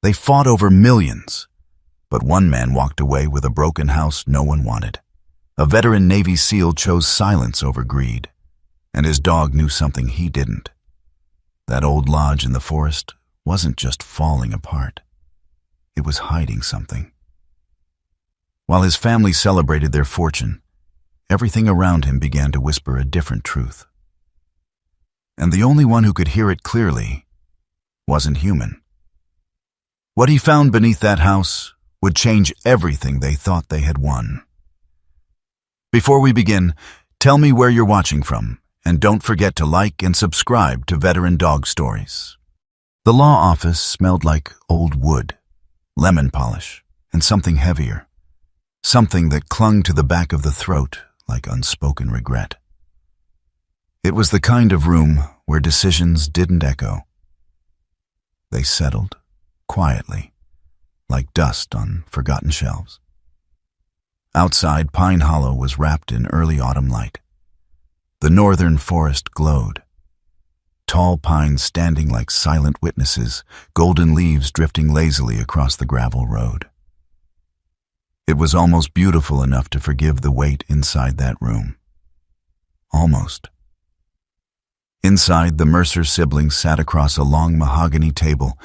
They fought over millions, but one man walked away with a broken house no one wanted. A veteran Navy SEAL chose silence over greed, and his dog knew something he didn't. That old lodge in the forest wasn't just falling apart. It was hiding something. While his family celebrated their fortune, everything around him began to whisper a different truth. And the only one who could hear it clearly wasn't human. What he found beneath that house would change everything they thought they had won. Before we begin, tell me where you're watching from, and don't forget to like and subscribe to Veteran Dog Stories. The law office smelled like old wood, lemon polish, and something heavier. Something that clung to the back of the throat like unspoken regret. It was the kind of room where decisions didn't echo. They settled, quietly, like dust on forgotten shelves. Outside, Pine Hollow was wrapped in early autumn light. The northern forest glowed. Tall pines standing like silent witnesses, golden leaves drifting lazily across the gravel road. It was almost beautiful enough to forgive the weight inside that room. Almost. Inside, the Mercer siblings sat across a long mahogany table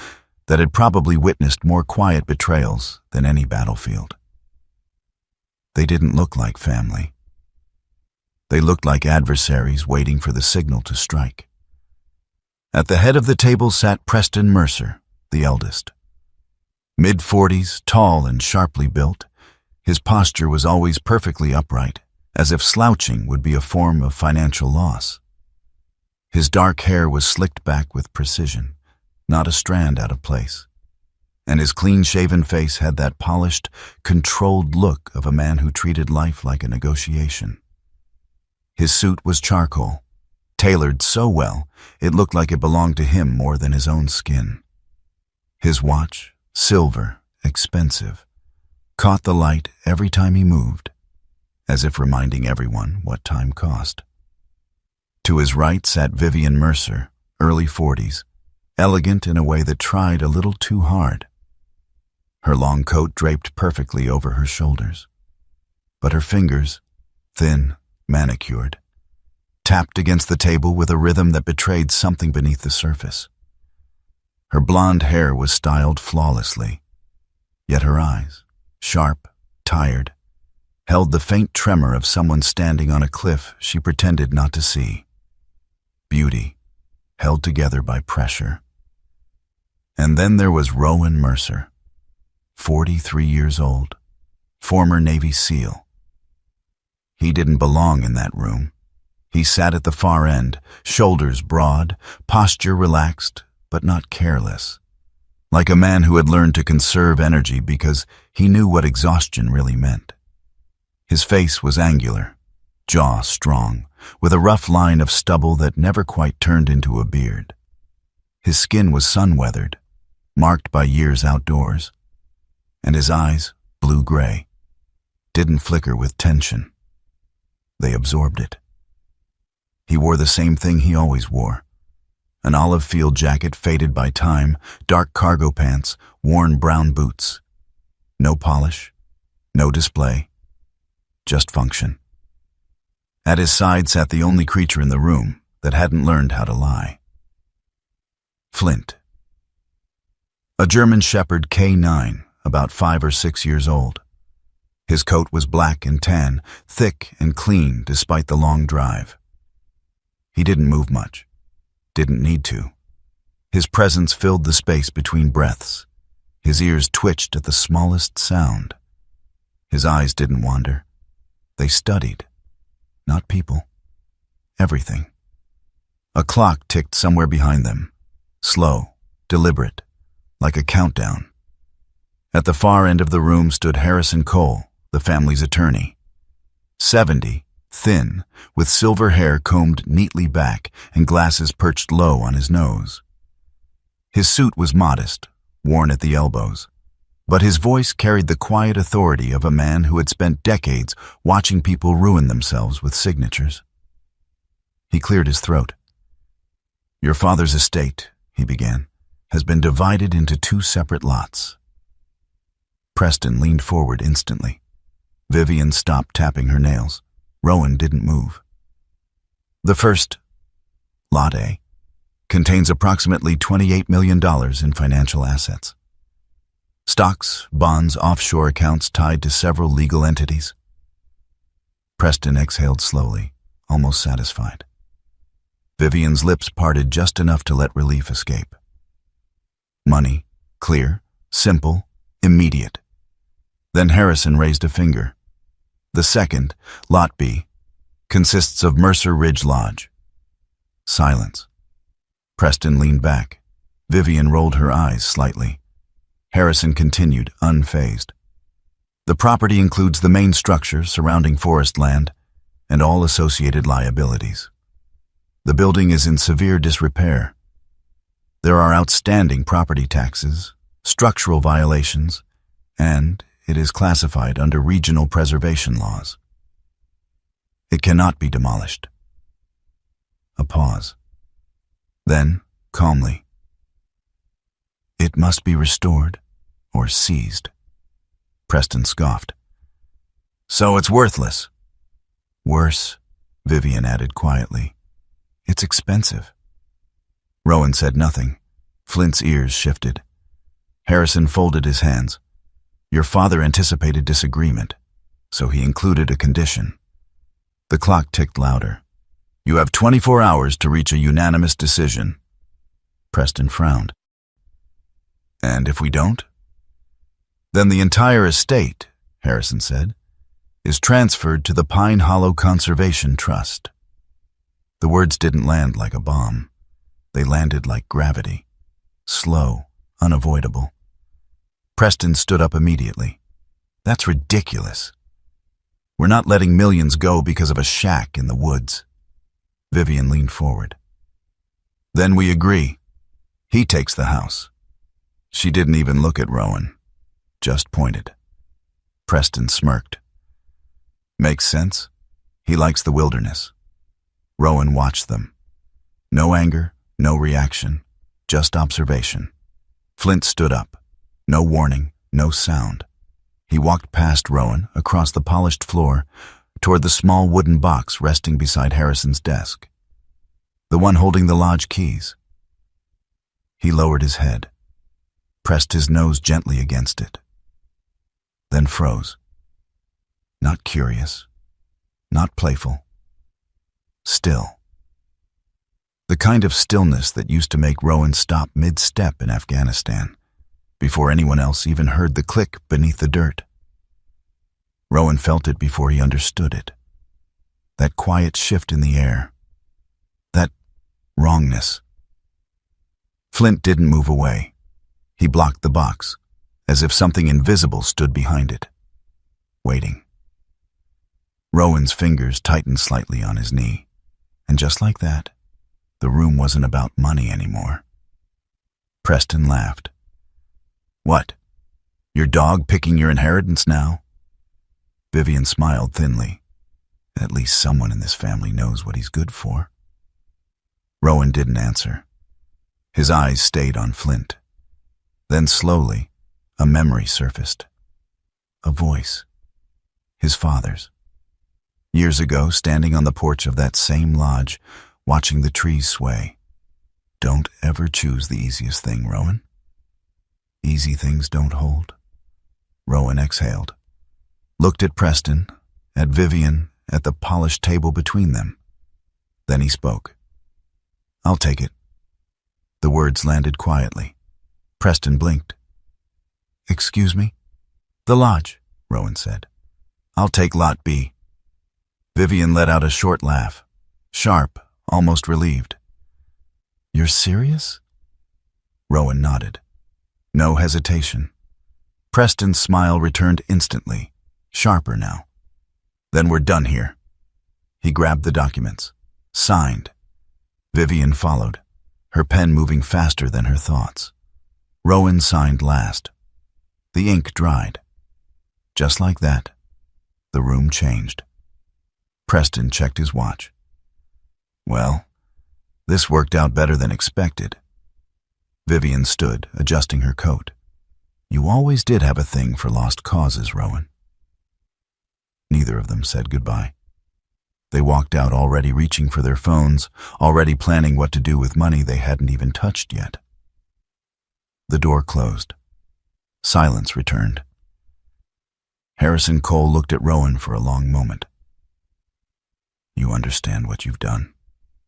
that had probably witnessed more quiet betrayals than any battlefield. They didn't look like family. They looked like adversaries waiting for the signal to strike. At the head of the table sat Preston Mercer, the eldest. Mid-40s, tall and sharply built, his posture was always perfectly upright, as if slouching would be a form of financial loss. His dark hair was slicked back with precision, not a strand out of place, and his clean-shaven face had that polished, controlled look of a man who treated life like a negotiation. His suit was charcoal, tailored so well it looked like it belonged to him more than his own skin. His watch, silver, expensive, caught the light every time he moved, as if reminding everyone what time cost. To his right sat Vivian Mercer, early 40s, elegant in a way that tried a little too hard. Her long coat draped perfectly over her shoulders, but her fingers, thin, manicured, tapped against the table with a rhythm that betrayed something beneath the surface. Her blonde hair was styled flawlessly, yet her eyes, sharp, tired, held the faint tremor of someone standing on a cliff she pretended not to see. Beauty, held together by pressure. And then there was Rowan Mercer, 43 years old, former Navy SEAL. He didn't belong in that room. He sat at the far end, shoulders broad, posture relaxed, but not careless, like a man who had learned to conserve energy because he knew what exhaustion really meant. His face was angular, jaw strong, with a rough line of stubble that never quite turned into a beard. His skin was sun-weathered, marked by years outdoors, and his eyes, blue-gray, didn't flicker with tension. They absorbed it. He wore the same thing he always wore, an olive field jacket faded by time, dark cargo pants, worn brown boots. No polish, no display, just function. At his side sat the only creature in the room that hadn't learned how to lie. Flint. A German Shepherd K9, about 5 or 6 years old. His coat was black and tan, thick and clean despite the long drive. He didn't move much, didn't need to. His presence filled the space between breaths. His ears twitched at the smallest sound. His eyes didn't wander. They studied, not people, everything. A clock ticked somewhere behind them, slow, deliberate, like a countdown. At the far end of the room stood Harrison Cole, the family's attorney. 70, thin, with silver hair combed neatly back and glasses perched low on his nose. His suit was modest, worn at the elbows, but his voice carried the quiet authority of a man who had spent decades watching people ruin themselves with signatures. He cleared his throat. "Your father's estate," he began, has been divided into two separate lots. Preston leaned forward instantly. Vivian stopped tapping her nails. Rowan didn't move. The first, Lot A, contains approximately $28 million in financial assets. Stocks, bonds, offshore accounts tied to several legal entities. Preston exhaled slowly, almost satisfied. Vivian's lips parted just enough to let relief escape. Money, clear, simple, immediate. Then Harrison raised a finger. The second, Lot B, consists of Mercer Ridge Lodge. Silence. Preston leaned back. Vivian rolled her eyes slightly. Harrison continued, unfazed. The property includes the main structure surrounding forest land and all associated liabilities. The building is in severe disrepair. There are outstanding property taxes, structural violations, and it is classified under regional preservation laws. It cannot be demolished. A pause. Then, calmly, it must be restored or seized. Preston scoffed. So it's worthless. Worse, Vivian added quietly. It's expensive. Rowan said nothing. Flint's ears shifted. Harrison folded his hands. Your father anticipated disagreement, so he included a condition. The clock ticked louder. You have 24 hours to reach a unanimous decision. Preston frowned. And if we don't? Then the entire estate, Harrison said, is transferred to the Pine Hollow Conservation Trust. The words didn't land like a bomb. They landed like gravity. Slow, unavoidable. Preston stood up immediately. That's ridiculous. We're not letting millions go because of a shack in the woods. Vivian leaned forward. Then we agree. He takes the house. She didn't even look at Rowan, just pointed. Preston smirked. Makes sense. He likes the wilderness. Rowan watched them. No anger, no reaction, just observation. Flint stood up. No warning, no sound. He walked past Rowan, across the polished floor, toward the small wooden box resting beside Harrison's desk. The one holding the lodge keys. He lowered his head, pressed his nose gently against it, then froze. Not curious, not playful. Still. The kind of stillness that used to make Rowan stop mid-step in Afghanistan, before anyone else even heard the click beneath the dirt. Rowan felt it before he understood it. That quiet shift in the air. That wrongness. Flint didn't move away. He blocked the box, as if something invisible stood behind it, waiting. Rowan's fingers tightened slightly on his knee, and just like that, the room wasn't about money anymore. Preston laughed. What? Your dog picking your inheritance now? Vivian smiled thinly. At least someone in this family knows what he's good for. Rowan didn't answer. His eyes stayed on Flint. Then slowly, a memory surfaced. A voice. His father's. Years ago, standing on the porch of that same lodge, watching the trees sway. Don't ever choose the easiest thing, Rowan. Easy things don't hold. Rowan exhaled. Looked at Preston, at Vivian, at the polished table between them. Then he spoke. I'll take it. The words landed quietly. Preston blinked. Excuse me? The lodge, Rowan said. I'll take Lot B. Vivian let out a short laugh, sharp, almost relieved. You're serious? Rowan nodded. No hesitation. Preston's smile returned instantly, sharper now. Then we're done here. He grabbed the documents. Signed. Vivian followed, her pen moving faster than her thoughts. Rowan signed last. The ink dried. Just like that, the room changed. Preston checked his watch. Well, this worked out better than expected. Vivian stood, adjusting her coat. You always did have a thing for lost causes, Rowan. Neither of them said goodbye. They walked out, already reaching for their phones, already planning what to do with money they hadn't even touched yet. The door closed. Silence returned. Harrison Cole looked at Rowan for a long moment. You understand what you've done,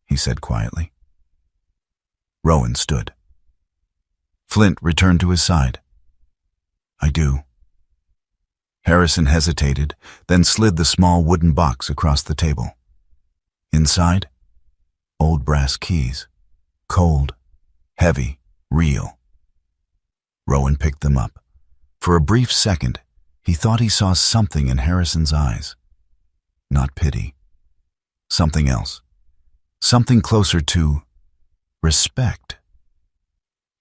he said quietly. Rowan stood. Flint returned to his side. I do. Harrison hesitated, then slid the small wooden box across the table. Inside, old brass keys. Cold, heavy, real. Rowan picked them up. For a brief second, he thought he saw something in Harrison's eyes. Not pity. Something else. Something closer to respect.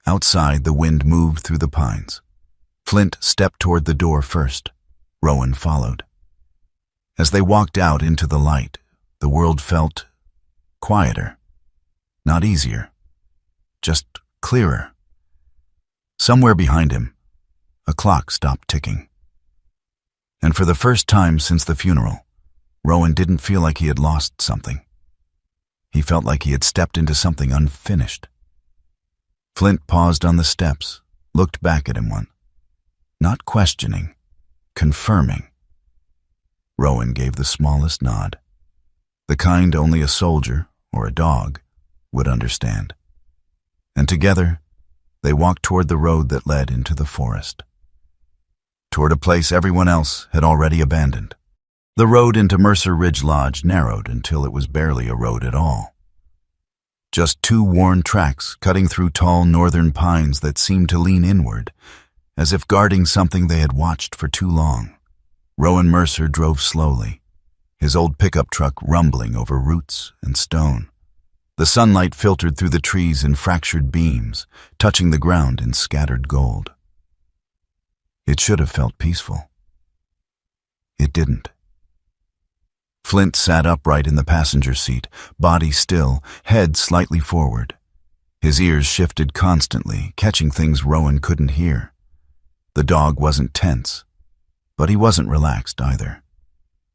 Outside, the wind moved through the pines. Flint stepped toward the door first. Rowan followed. As they walked out into the light, the world felt quieter. Not easier. Just clearer. Somewhere behind him, a clock stopped ticking. And for the first time since the funeral, Rowan didn't feel like he had lost something. He felt like he had stepped into something unfinished. Flint paused on the steps, looked back at him once. Not questioning, confirming. Rowan gave the smallest nod, the kind only a soldier or a dog would understand. And together, they walked toward the road that led into the forest. Toward a place everyone else had already abandoned. The road into Mercer Ridge Lodge narrowed until it was barely a road at all. Just two worn tracks cutting through tall northern pines that seemed to lean inward, as if guarding something they had watched for too long. Rowan Mercer drove slowly, his old pickup truck rumbling over roots and stone. The sunlight filtered through the trees in fractured beams, touching the ground in scattered gold. It should have felt peaceful. It didn't. Flint sat upright in the passenger seat, body still, head slightly forward. His ears shifted constantly, catching things Rowan couldn't hear. The dog wasn't tense, but he wasn't relaxed either.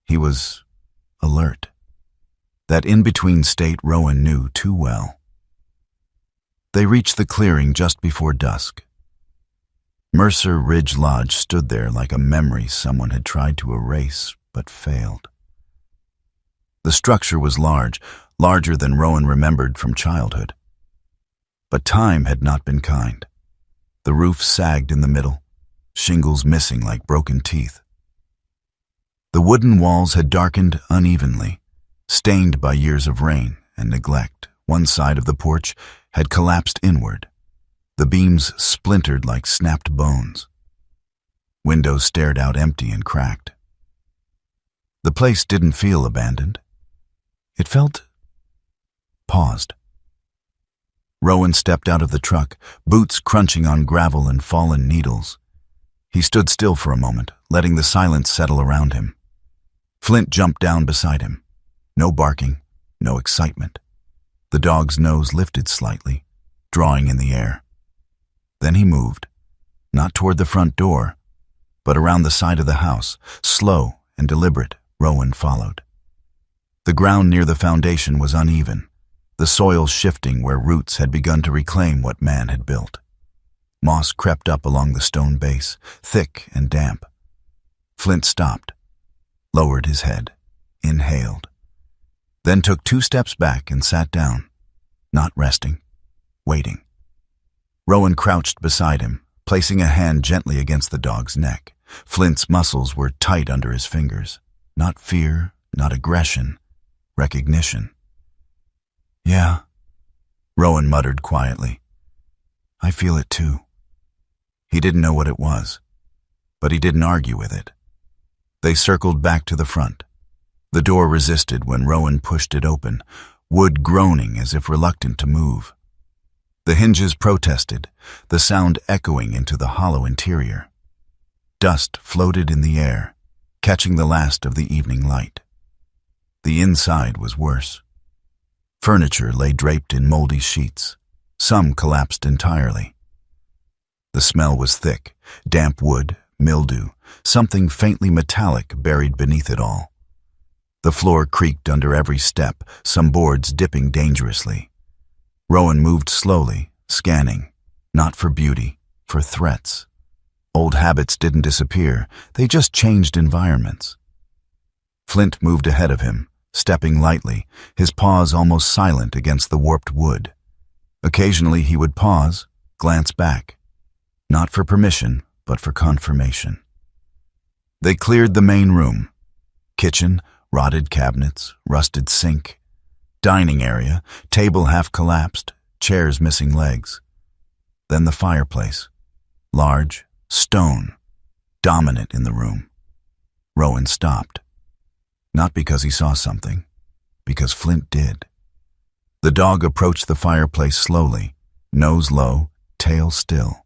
He was alert. That in-between state Rowan knew too well. They reached the clearing just before dusk. Mercer Ridge Lodge stood there like a memory someone had tried to erase but failed. The structure was large, larger than Rowan remembered from childhood. But time had not been kind. The roof sagged in the middle, shingles missing like broken teeth. The wooden walls had darkened unevenly, stained by years of rain and neglect. One side of the porch had collapsed inward. The beams splintered like snapped bones. Windows stared out empty and cracked. The place didn't feel abandoned. It felt paused. Rowan stepped out of the truck, boots crunching on gravel and fallen needles. He stood still for a moment, letting the silence settle around him. Flint jumped down beside him. No barking, no excitement. The dog's nose lifted slightly, drawing in the air. Then he moved, not toward the front door, but around the side of the house. Slow and deliberate, Rowan followed. The ground near the foundation was uneven, the soil shifting where roots had begun to reclaim what man had built. Moss crept up along the stone base, thick and damp. Flint stopped, lowered his head, inhaled, then took 2 steps back and sat down, not resting, waiting. Rowan crouched beside him, placing a hand gently against the dog's neck. Flint's muscles were tight under his fingers. Not fear, not aggression, recognition. Yeah, Rowan muttered quietly. I feel it too. He didn't know what it was, but he didn't argue with it. They circled back to the front. The door resisted when Rowan pushed it open, wood groaning as if reluctant to move. The hinges protested, the sound echoing into the hollow interior. Dust floated in the air, catching the last of the evening light. The inside was worse. Furniture lay draped in moldy sheets. Some collapsed entirely. The smell was thick, damp wood, mildew, something faintly metallic buried beneath it all. The floor creaked under every step, some boards dipping dangerously. Rowan moved slowly, scanning, not for beauty, for threats. Old habits didn't disappear, they just changed environments. Flint moved ahead of him, stepping lightly, his paws almost silent against the warped wood. Occasionally he would pause, glance back. Not for permission, but for confirmation. They cleared the main room. Kitchen, rotted cabinets, rusted sink. Dining area, table half collapsed, chairs missing legs. Then the fireplace. Large, stone, dominant in the room. Rowan stopped. Not because he saw something, because Flint did. The dog approached the fireplace slowly, nose low, tail still.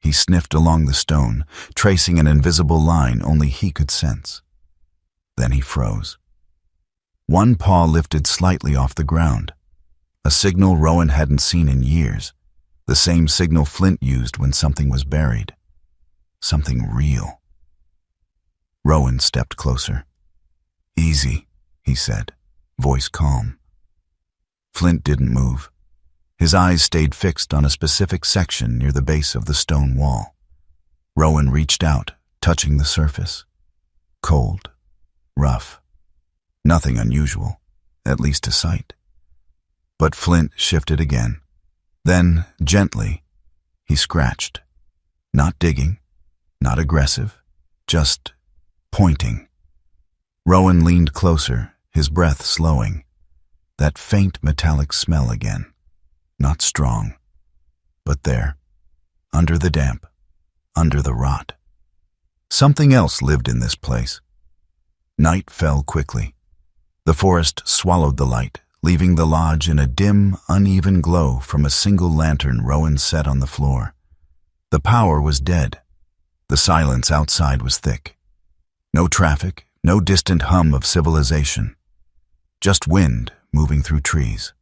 He sniffed along the stone, tracing an invisible line only he could sense. Then he froze. One paw lifted slightly off the ground, a signal Rowan hadn't seen in years, the same signal Flint used when something was buried. Something real. Rowan stepped closer. "Easy," he said, voice calm. Flint didn't move. His eyes stayed fixed on a specific section near the base of the stone wall. Rowan reached out, touching the surface. Cold, rough. Nothing unusual, at least to sight. But Flint shifted again. Then, gently, he scratched. Not digging, not aggressive, just pointing. Rowan leaned closer, his breath slowing. That faint metallic smell again. Not strong, but there, under the damp, under the rot. Something else lived in this place. Night fell quickly. The forest swallowed the light, leaving the lodge in a dim, uneven glow from a single lantern Rowan set on the floor. The power was dead. The silence outside was thick. No traffic, no distant hum of civilization. Just wind moving through trees.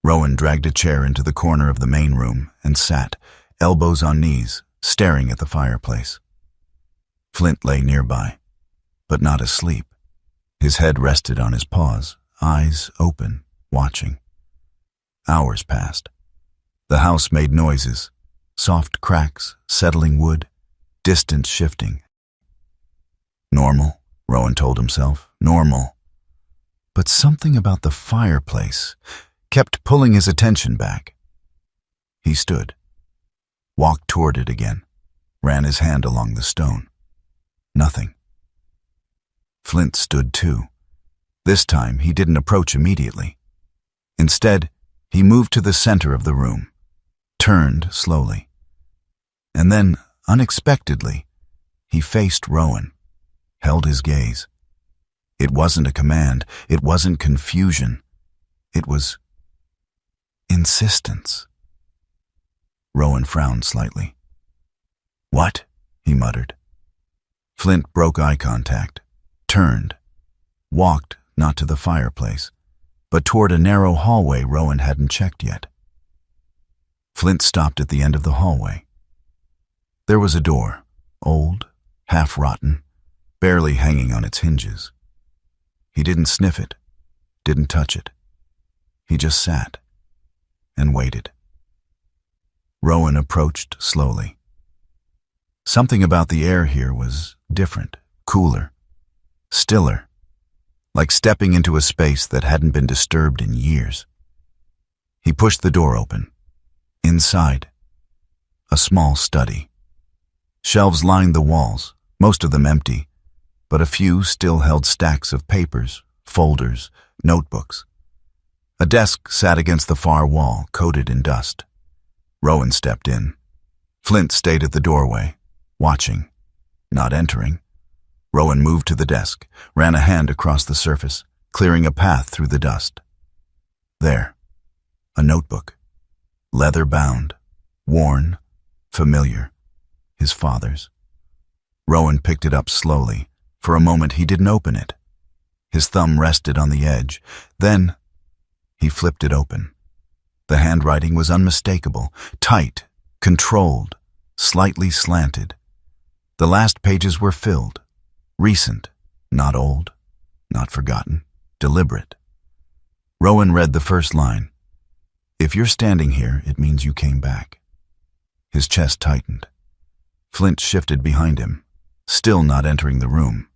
Rowan dragged a chair into the corner of the main room and sat, elbows on knees, staring at the fireplace. Flint lay nearby, but not asleep. His head rested on his paws, eyes open, watching. Hours passed. The house made noises, soft cracks, settling wood, distance shifting. Normal, Rowan told himself, normal. But something about the fireplace kept pulling his attention back. He stood, walked toward it again, ran his hand along the stone. Nothing. Flint stood too. This time he didn't approach immediately. Instead, he moved to the center of the room, turned slowly. And then, unexpectedly, he faced Rowan, held his gaze. It wasn't a command, it wasn't confusion. It was insistence. Rowan frowned slightly. "What?" he muttered. Flint broke eye contact, turned, walked not to the fireplace, but toward a narrow hallway Rowan hadn't checked yet. Flint stopped at the end of the hallway. There was a door, old, half-rotten, barely hanging on its hinges. He didn't sniff it, didn't touch it. He just sat and waited. Rowan approached slowly. Something about the air here was different, cooler, stiller, like stepping into a space that hadn't been disturbed in years. He pushed the door open. Inside, a small study. Shelves lined the walls, most of them empty, but a few still held stacks of papers, folders, notebooks. A desk sat against the far wall, coated in dust. Rowan stepped in. Flint stayed at the doorway, watching, not entering. Rowan moved to the desk, ran a hand across the surface, clearing a path through the dust. There, a notebook, leather-bound, worn, familiar, his father's. Rowan picked it up slowly. For a moment he didn't open it. His thumb rested on the edge. Then he flipped it open. The handwriting was unmistakable, tight, Controlled, slightly slanted. The last pages were filled. Recent, not old, not forgotten, deliberate. Rowan read the first line. "If you're standing here, it means you came back." His chest tightened. Flint shifted behind him, still not entering the room.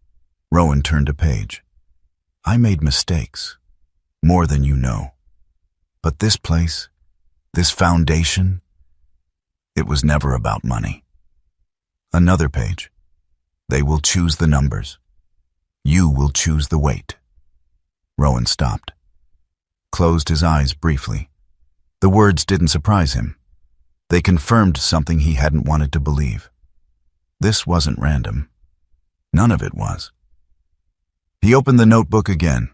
Rowan turned a page. "I made mistakes, more than you know. But this place, this foundation, it was never about money." Another page. "They will choose the numbers. You will choose the weight." Rowan stopped, closed his eyes briefly. The words didn't surprise him. They confirmed something he hadn't wanted to believe. This wasn't random. None of it was. He opened the notebook again.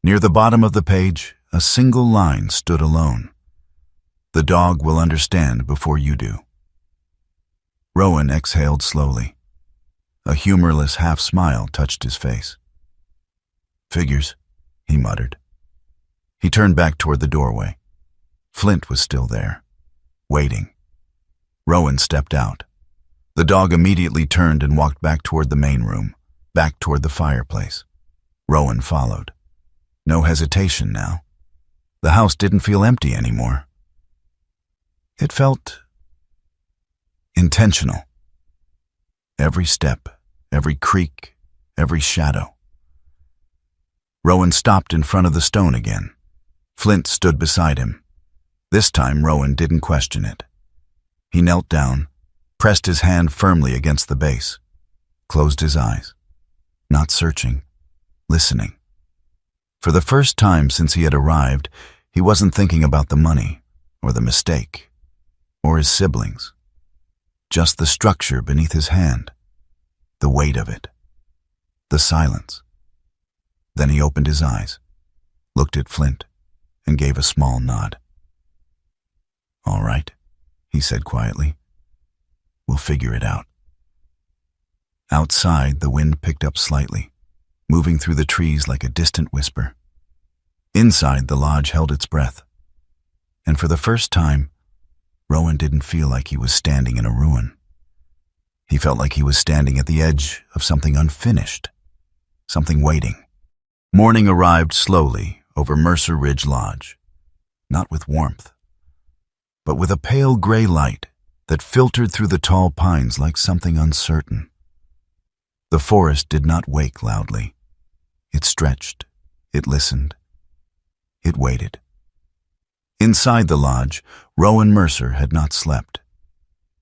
Near the bottom of the page, a single line stood alone. "The dog will understand before you do." Rowan exhaled slowly. A humorless half-smile touched his face. "Figures," he muttered. He turned back toward the doorway. Flint was still there, waiting. Rowan stepped out. The dog immediately turned and walked back toward the main room, back toward the fireplace. Rowan followed. No hesitation now. The house didn't feel empty anymore. It felt intentional. Every step, every creak, every shadow. Rowan stopped in front of the stone again. Flint stood beside him. This time Rowan didn't question it. He knelt down, pressed his hand firmly against the base, closed his eyes, not searching, listening. For the first time since he had arrived, he wasn't thinking about the money, or the mistake, or his siblings. Just the structure beneath his hand, the weight of it, the silence. Then he opened his eyes, looked at Flint, and gave a small nod. "All right," he said quietly. "We'll figure it out." Outside, the wind picked up slightly, moving through the trees like a distant whisper. Inside, the lodge held its breath. And for the first time, Rowan didn't feel like he was standing in a ruin. He felt like he was standing at the edge of something unfinished, something waiting. Morning arrived slowly over Mercer Ridge Lodge, not with warmth, but with a pale gray light that filtered through the tall pines like something uncertain. The forest did not wake loudly. It stretched, it listened, it waited. Inside the lodge, Rowan Mercer had not slept.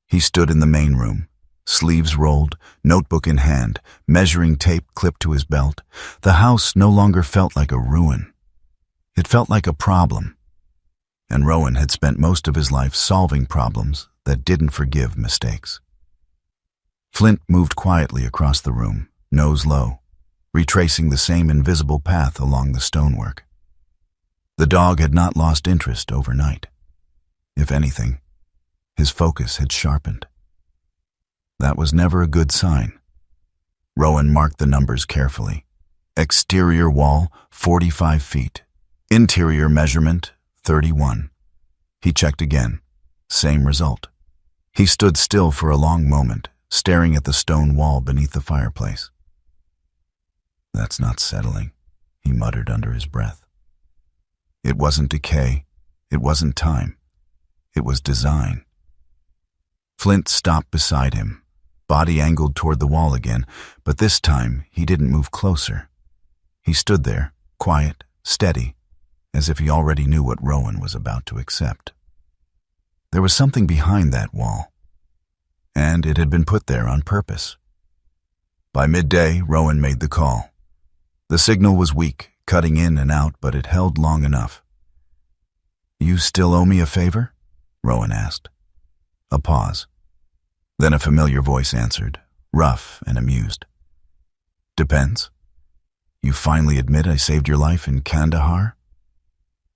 He stood in the main room, sleeves rolled, notebook in hand, measuring tape clipped to his belt. The house no longer felt like a ruin. It felt like a problem. And Rowan had spent most of his life solving problems that didn't forgive mistakes. Flint moved quietly across the room, nose low, retracing the same invisible path along the stonework. The dog had not lost interest overnight. If anything, his focus had sharpened. That was never a good sign. Rowan marked the numbers carefully. Exterior wall, 45 feet. Interior measurement, 31. He checked again. Same result. He stood still for a long moment, staring at the stone wall beneath the fireplace. "That's not settling," he muttered under his breath. It wasn't decay. It wasn't time. It was design. Flint stopped beside him, body angled toward the wall again, but this time he didn't move closer. He stood there, quiet, steady, as if he already knew what Rowan was about to accept. There was something behind that wall, and it had been put there on purpose. By midday, Rowan made the call. The signal was weak, cutting in and out, but it held long enough. "You still owe me a favor?" Rowan asked. A pause. Then a familiar voice answered, rough and amused. "Depends. You finally admit I saved your life in Kandahar?"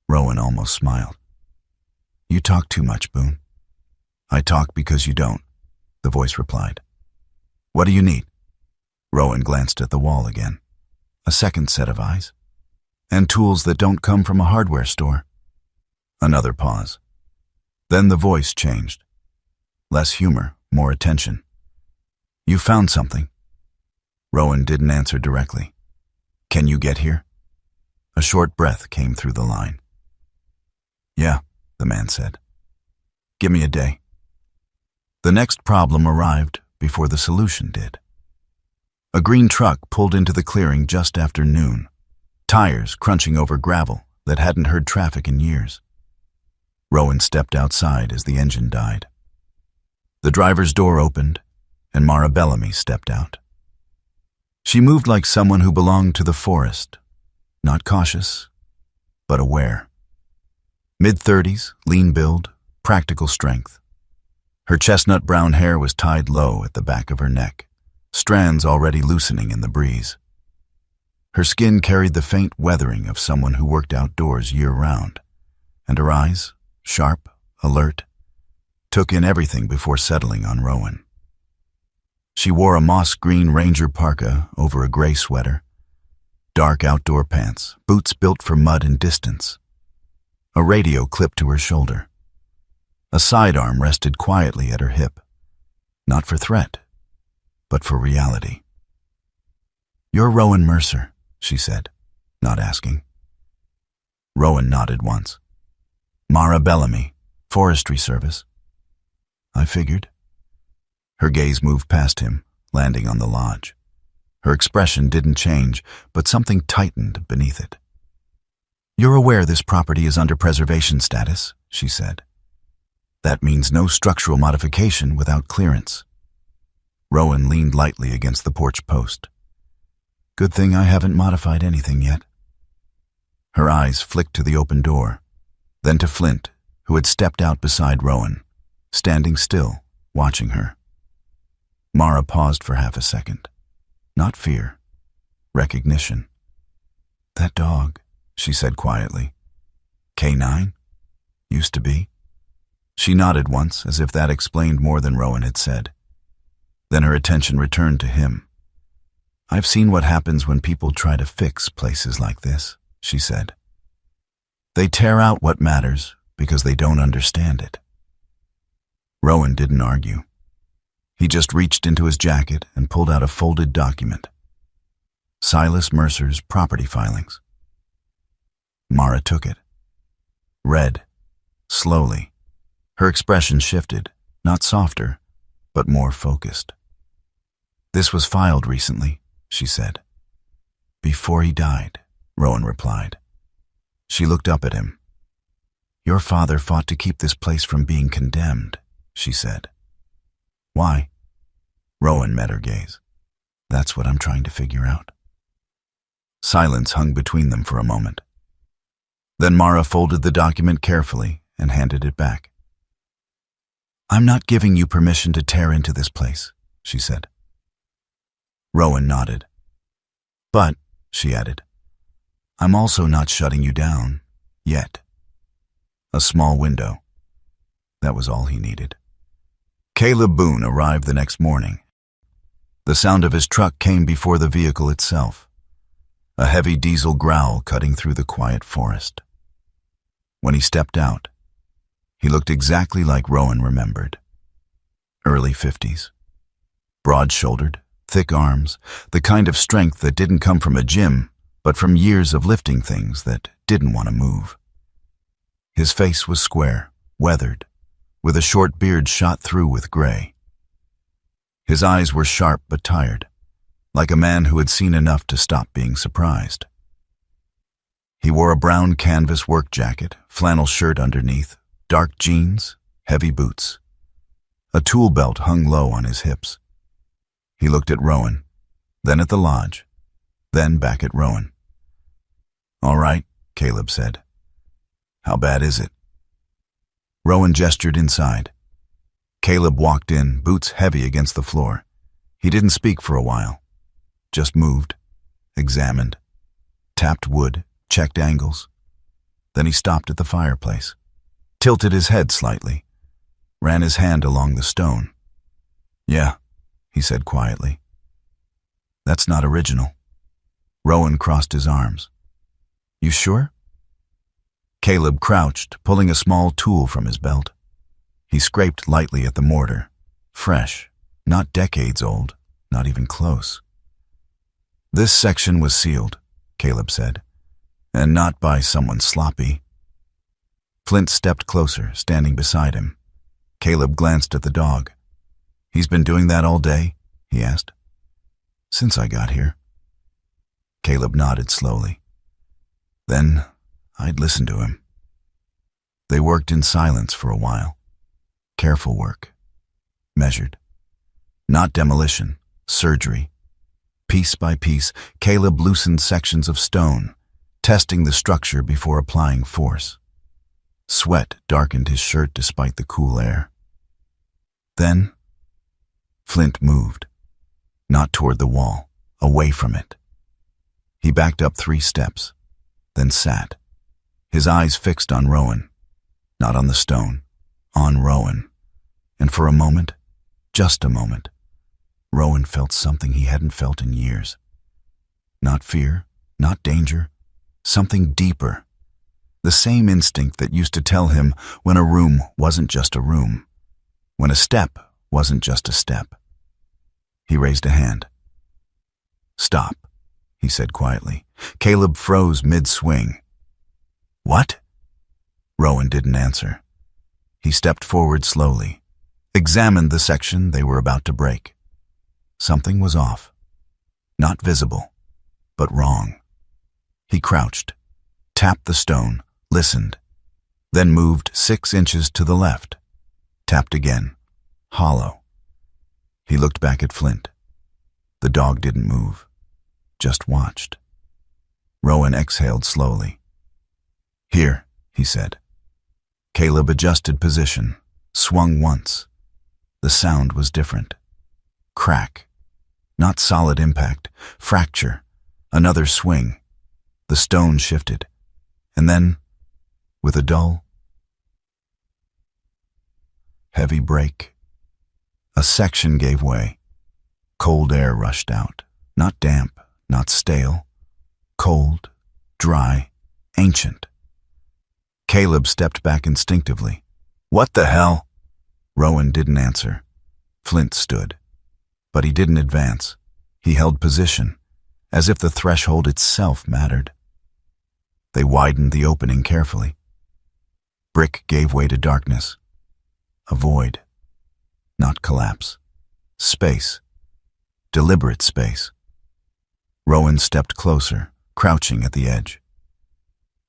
Rowan almost smiled. "You talk too much, Boone." "I talk because you don't," the voice replied. "What do you need?" Rowan glanced at the wall again. A second set of eyes. "And tools that don't come from a hardware store." Another pause. Then the voice changed. Less humor, more attention. You found something. Rowan didn't answer directly. Can you get here? A short breath came through the line. Yeah, the man said. Give me a day. The next problem arrived before the solution did. A green truck pulled into the clearing just after noon, tires crunching over gravel that hadn't heard traffic in years. Rowan stepped outside as the engine died. The driver's door opened, and Mara Bellamy stepped out. She moved like someone who belonged to the forest, not cautious, but aware. Mid-30s, lean build, practical strength. Her chestnut brown hair was tied low at the back of her neck, strands already loosening in the breeze. Her skin carried the faint weathering of someone who worked outdoors year-round, and her eyes, sharp, alert, took in everything before settling on Rowan. She wore a moss-green Ranger parka over a gray sweater, dark outdoor pants, boots built for mud and distance, a radio clipped to her shoulder. A sidearm rested quietly at her hip, not for threat, but for reality. You're Rowan Mercer, she said, not asking. Rowan nodded once. Mara Bellamy, Forestry Service. I figured. Her gaze moved past him, landing on the lodge. Her expression didn't change, but something tightened beneath it. You're aware this property is under preservation status, she said. That means no structural modification without clearance. Rowan leaned lightly against the porch post. Good thing I haven't modified anything yet. Her eyes flicked to the open door, then to Flint, who had stepped out beside Rowan, standing still, watching her. Mara paused for half a second. Not fear, recognition. That dog, she said quietly. K9? Used to be. She nodded once, as if that explained more than Rowan had said. Then her attention returned to him. I've seen what happens when people try to fix places like this, she said. They tear out what matters because they don't understand it. Rowan didn't argue. He just reached into his jacket and pulled out a folded document. Silas Mercer's property filings. Mara took it. Read, slowly. Her expression shifted, not softer, but more focused. This was filed recently, she said. Before he died, Rowan replied. She looked up at him. Your father fought to keep this place from being condemned, she said. Why? Rowan met her gaze. That's what I'm trying to figure out. Silence hung between them for a moment. Then Mara folded the document carefully and handed it back. I'm not giving you permission to tear into this place, she said. Rowan nodded. But, she added, I'm also not shutting you down, yet. A small window. That was all he needed. Caleb Boone arrived the next morning. The sound of his truck came before the vehicle itself, a heavy diesel growl cutting through the quiet forest. When he stepped out, he looked exactly like Rowan remembered. Early 50s. Broad-shouldered, thick arms, the kind of strength that didn't come from a gym, but from years of lifting things that didn't want to move. His face was square, weathered, with a short beard shot through with gray. His eyes were sharp but tired, like a man who had seen enough to stop being surprised. He wore a brown canvas work jacket, flannel shirt underneath, dark jeans, heavy boots. A tool belt hung low on his hips. He looked at Rowan, then at the lodge, then back at Rowan. All right, Caleb said. How bad is it? Rowan gestured inside. Caleb walked in, boots heavy against the floor. He didn't speak for a while. Just moved, examined, tapped wood, checked angles. Then he stopped at the fireplace, tilted his head slightly, ran his hand along the stone. Yeah, he said quietly. That's not original. Rowan crossed his arms. You sure? Caleb crouched, pulling a small tool from his belt. He scraped lightly at the mortar. Fresh, not decades old, not even close. This section was sealed, Caleb said, and not by someone sloppy. Flint stepped closer, standing beside him. Caleb glanced at the dog. "He's been doing that all day?" he asked. "Since I got here." Caleb nodded slowly. "Then I'd listen to him." They worked in silence for a while. Careful work. Measured. Not demolition, surgery. Piece by piece, Caleb loosened sections of stone, testing the structure before applying force. Sweat darkened his shirt despite the cool air. Then, Flint moved. Not toward the wall, away from it. He backed up 3 steps, then sat, his eyes fixed on Rowan. Not on the stone, on Rowan. And for a moment, just a moment, Rowan felt something he hadn't felt in years. Not fear, not danger, something deeper. The same instinct that used to tell him when a room wasn't just a room, when a step wasn't just a step. He raised a hand. "Stop," he said quietly. Caleb froze mid-swing. "What?" Rowan didn't answer. He stepped forward slowly, examined the section they were about to break. Something was off. Not visible, but wrong. He crouched, tapped the stone, listened, then moved 6 inches to the left. Tapped again. Hollow. He looked back at Flint. The dog didn't move, just watched. Rowan exhaled slowly. "Here," he said. Caleb adjusted position, swung once. The sound was different. Crack. Not solid impact. Fracture. Another swing. The stone shifted. And then, with a dull, heavy break, a section gave way. Cold air rushed out. Not damp, not stale. Cold, dry, ancient. Caleb stepped back instinctively. "What the hell?" Rowan didn't answer. Flint stood. But he didn't advance. He held position, as if the threshold itself mattered. They widened the opening carefully. Brick gave way to darkness. A void. Not collapse. Space. Deliberate space. Rowan stepped closer, crouching at the edge.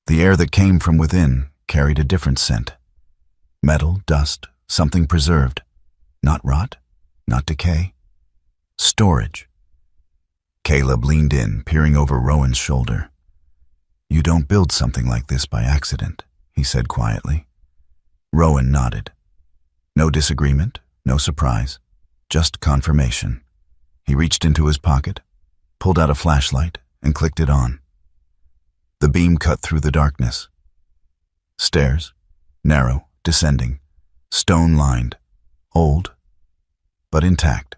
The air that came from within carried a different scent. Metal, dust, something preserved. Not rot, not decay. Storage. Caleb leaned in, peering over Rowan's shoulder. "You don't build something like this by accident," he said quietly. Rowan nodded. No disagreement, no surprise, just confirmation. He reached into his pocket, pulled out a flashlight, and clicked it on. The beam cut through the darkness. Stairs, narrow, descending, stone-lined, old, but intact.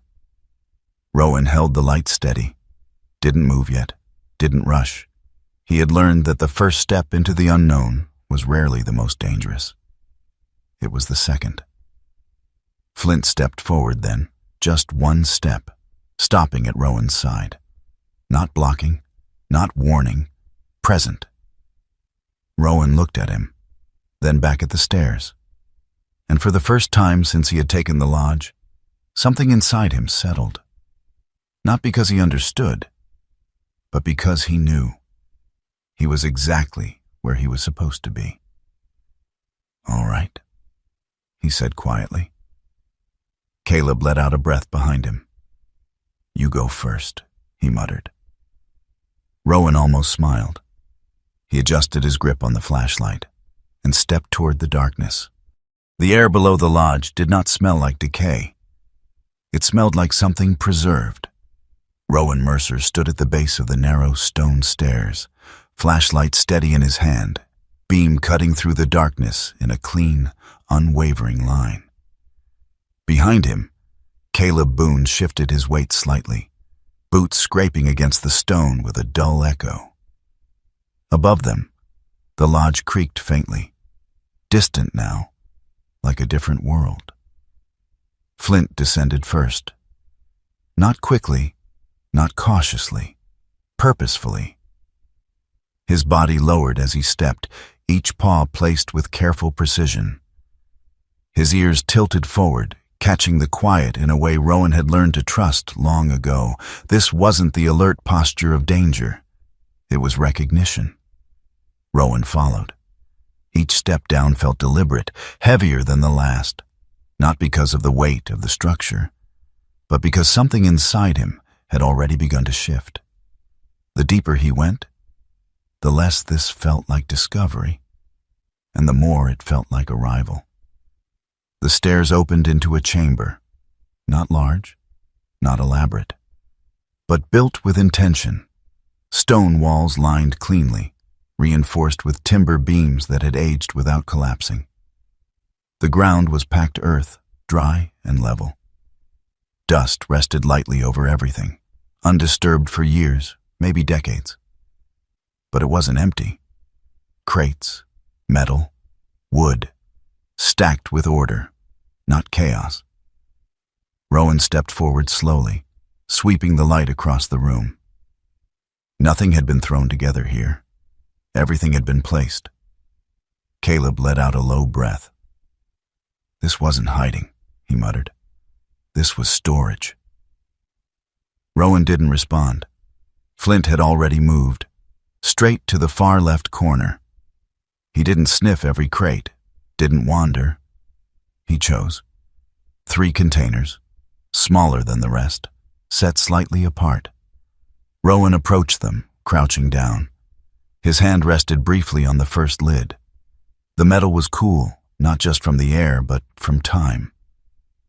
Rowan held the light steady, didn't move yet, didn't rush. He had learned that the first step into the unknown was rarely the most dangerous. It was the second. Flint stepped forward then, just 1 step, stopping at Rowan's side. Not blocking, not warning, present. Rowan looked at him, then back at the stairs. And for the first time since he had taken the lodge, something inside him settled. Not because he understood, but because he knew. He was exactly where he was supposed to be. "All right," he said quietly. Caleb let out a breath behind him. "You go first," he muttered. Rowan almost smiled. He adjusted his grip on the flashlight and stepped toward the darkness. The air below the lodge did not smell like decay. It smelled like something preserved. Rowan Mercer stood at the base of the narrow stone stairs, flashlight steady in his hand, beam cutting through the darkness in a clean, unwavering line. Behind him, Caleb Boone shifted his weight slightly, boots scraping against the stone with a dull echo. Above them, the lodge creaked faintly, distant now, like a different world. Flint descended first. Not quickly, not cautiously, purposefully. His body lowered as he stepped, each paw placed with careful precision. His ears tilted forward, catching the quiet in a way Rowan had learned to trust long ago. This wasn't the alert posture of danger. It was recognition. Rowan followed. Each step down felt deliberate, heavier than the last, not because of the weight of the structure, but because something inside him had already begun to shift. The deeper he went, the less this felt like discovery, and the more it felt like arrival. The stairs opened into a chamber, not large, not elaborate, but built with intention. Stone walls lined cleanly, reinforced with timber beams that had aged without collapsing. The ground was packed earth, dry and level. Dust rested lightly over everything, undisturbed for years, maybe decades. But it wasn't empty. Crates, metal, wood, stacked with order, not chaos. Rowan stepped forward slowly, sweeping the light across the room. Nothing had been thrown together here. Everything had been placed. Caleb let out a low breath. This wasn't hiding, he muttered. This was storage. Rowan didn't respond. Flint had already moved, straight to the far left corner. He didn't sniff every crate, didn't wander. He chose. 3 containers, smaller than the rest, set slightly apart. Rowan approached them, crouching down. His hand rested briefly on the first lid. The metal was cool, not just from the air, but from time.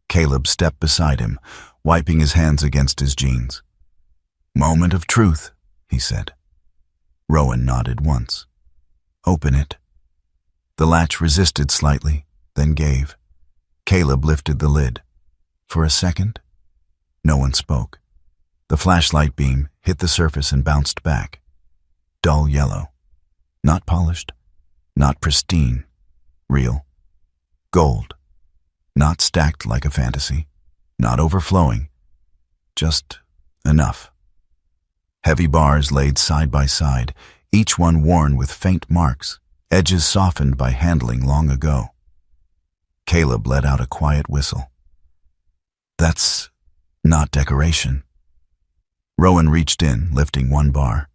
Caleb stepped beside him, wiping his hands against his jeans. "Moment of truth," he said. Rowan nodded once. "Open it." The latch resisted slightly, then gave. Caleb lifted the lid. For a second, no one spoke. The flashlight beam hit the surface and bounced back. Dull yellow. Not polished, not pristine. Real. Gold. Not stacked like a fantasy, not overflowing. Just enough. Heavy bars laid side by side, each one worn with faint marks, edges softened by handling long ago. Caleb let out a quiet whistle. "That's not decoration." Rowan reached in, lifting one bar.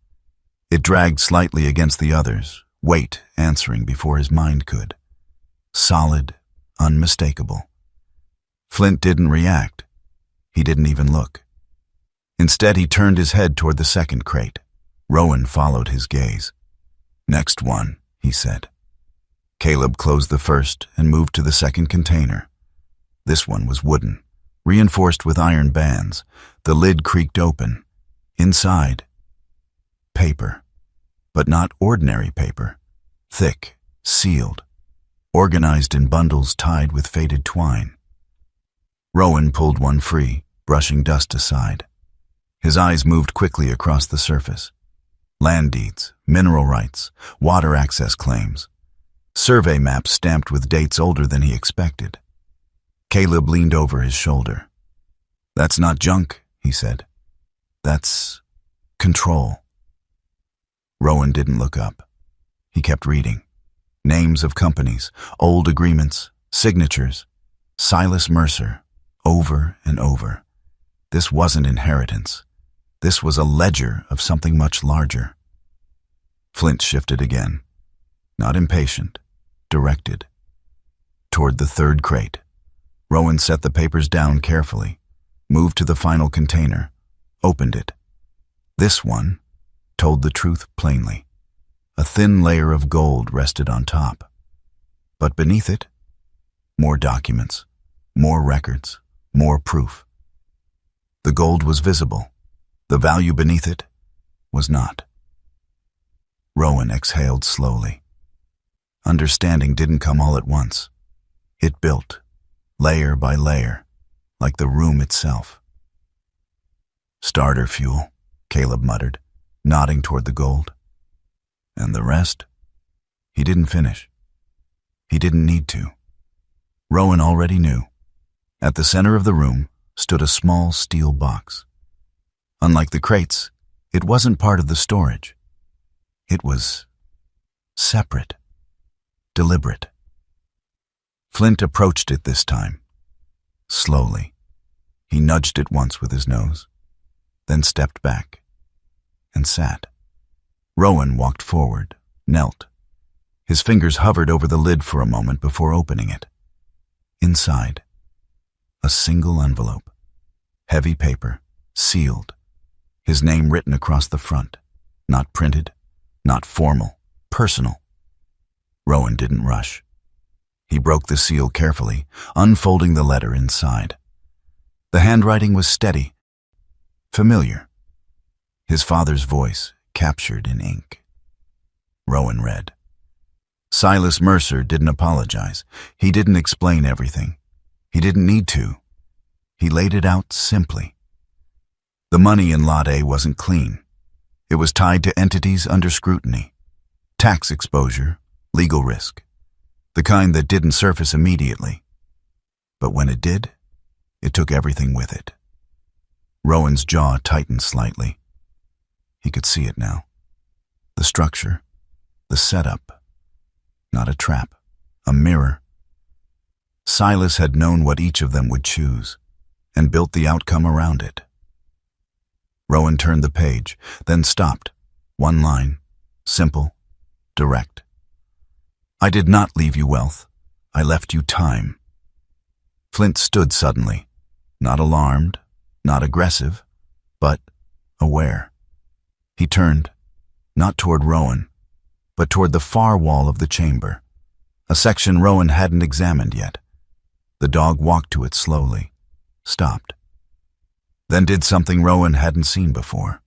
It dragged slightly against the others, weight answering before his mind could. Solid, unmistakable. Flint didn't react. He didn't even look. Instead, he turned his head toward the second crate. Rowan followed his gaze. "Next one," he said. Caleb closed the first and moved to the second container. This one was wooden, reinforced with iron bands. The lid creaked open. Inside, paper. But not ordinary paper. Thick, sealed, organized in bundles tied with faded twine. Rowan pulled one free, brushing dust aside. His eyes moved quickly across the surface. Land deeds, mineral rights, water access claims. Survey maps stamped with dates older than he expected. Caleb leaned over his shoulder. "That's not junk," he said. "That's control." Rowan didn't look up. He kept reading. Names of companies, old agreements, signatures. Silas Mercer, over and over. This wasn't inheritance. This was a ledger of something much larger. Flint shifted again. Not impatient, directed. Toward the third crate. Rowan set the papers down carefully, moved to the final container, opened it. This one told the truth plainly. A thin layer of gold rested on top. But beneath it, more documents, more records, more proof. The gold was visible. The value beneath it was not. Rowan exhaled slowly. Understanding didn't come all at once. It built, layer by layer, like the room itself. "Starter fuel," Caleb muttered, nodding toward the gold. "And the rest?" He didn't finish. He didn't need to. Rowan already knew. At the center of the room stood a small steel box. Unlike the crates, it wasn't part of the storage. It was separate, deliberate. Flint approached it this time. Slowly, he nudged it once with his nose, then stepped back and sat. Rowan walked forward, knelt. His fingers hovered over the lid for a moment before opening it. Inside, a single envelope, heavy paper, sealed, his name written across the front, not printed, not formal, personal. Rowan didn't rush. He broke the seal carefully, unfolding the letter inside. The handwriting was steady, familiar. His father's voice captured in ink. Rowan read. Silas Mercer didn't apologize. He didn't explain everything. He didn't need to. He laid it out simply. The money in Lot A wasn't clean. It was tied to entities under scrutiny. Tax exposure, legal risk. The kind that didn't surface immediately. But when it did, it took everything with it. Rowan's jaw tightened slightly. He could see it now. The structure, the setup. Not a trap, a mirror. Silas had known what each of them would choose, and built the outcome around it. Rowan turned the page, then stopped. One line, simple, direct. I did not leave you wealth. I left you time. Flint stood suddenly, not alarmed, not aggressive, but aware. He turned, not toward Rowan, but toward the far wall of the chamber, a section Rowan hadn't examined yet. The dog walked to it slowly, stopped, then did something Rowan hadn't seen before.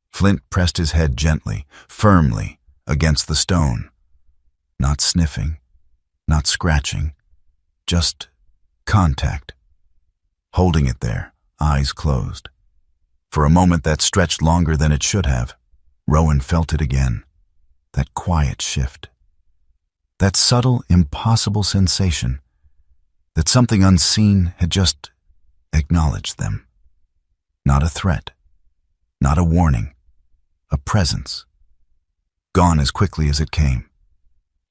Flint pressed his head gently, firmly, against the stone. Not sniffing, not scratching, just contact. Holding it there, eyes closed. For a moment that stretched longer than it should have, Rowan felt it again. That quiet shift. That subtle, impossible sensation that something unseen had just acknowledged them. Not a threat, not a warning, a presence. Gone as quickly as it came.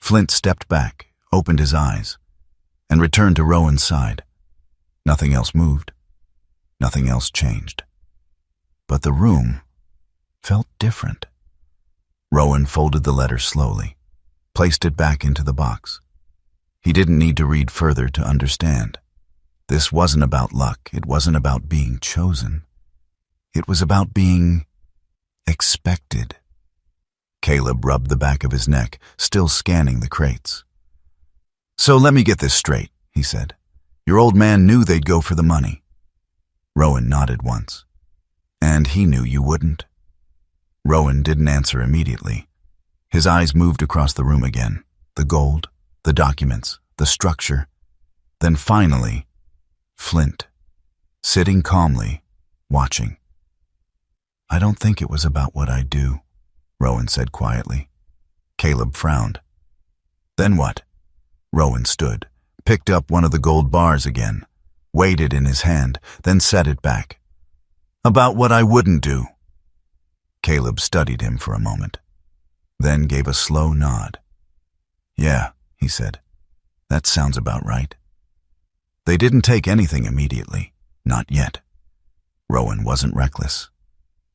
Flint stepped back, opened his eyes, and returned to Rowan's side. Nothing else moved. Nothing else changed. But the room felt different. Rowan folded the letter slowly, placed it back into the box. He didn't need to read further to understand. This wasn't about luck. It wasn't about being chosen. It was about being expected. Caleb rubbed the back of his neck, still scanning the crates. So let me get this straight, he said. Your old man knew they'd go for the money. Rowan nodded once. And he knew you wouldn't. Rowan didn't answer immediately. His eyes moved across the room again. The gold, the documents, the structure. Then finally, Flint, sitting calmly, watching. I don't think it was about what I do, Rowan said quietly. Caleb frowned. Then what? Rowan stood, picked up one of the gold bars again, weighed it in his hand, then set it back. About what I wouldn't do. Caleb studied him for a moment, then gave a slow nod. Yeah, he said. That sounds about right. They didn't take anything immediately, not yet. Rowan wasn't reckless,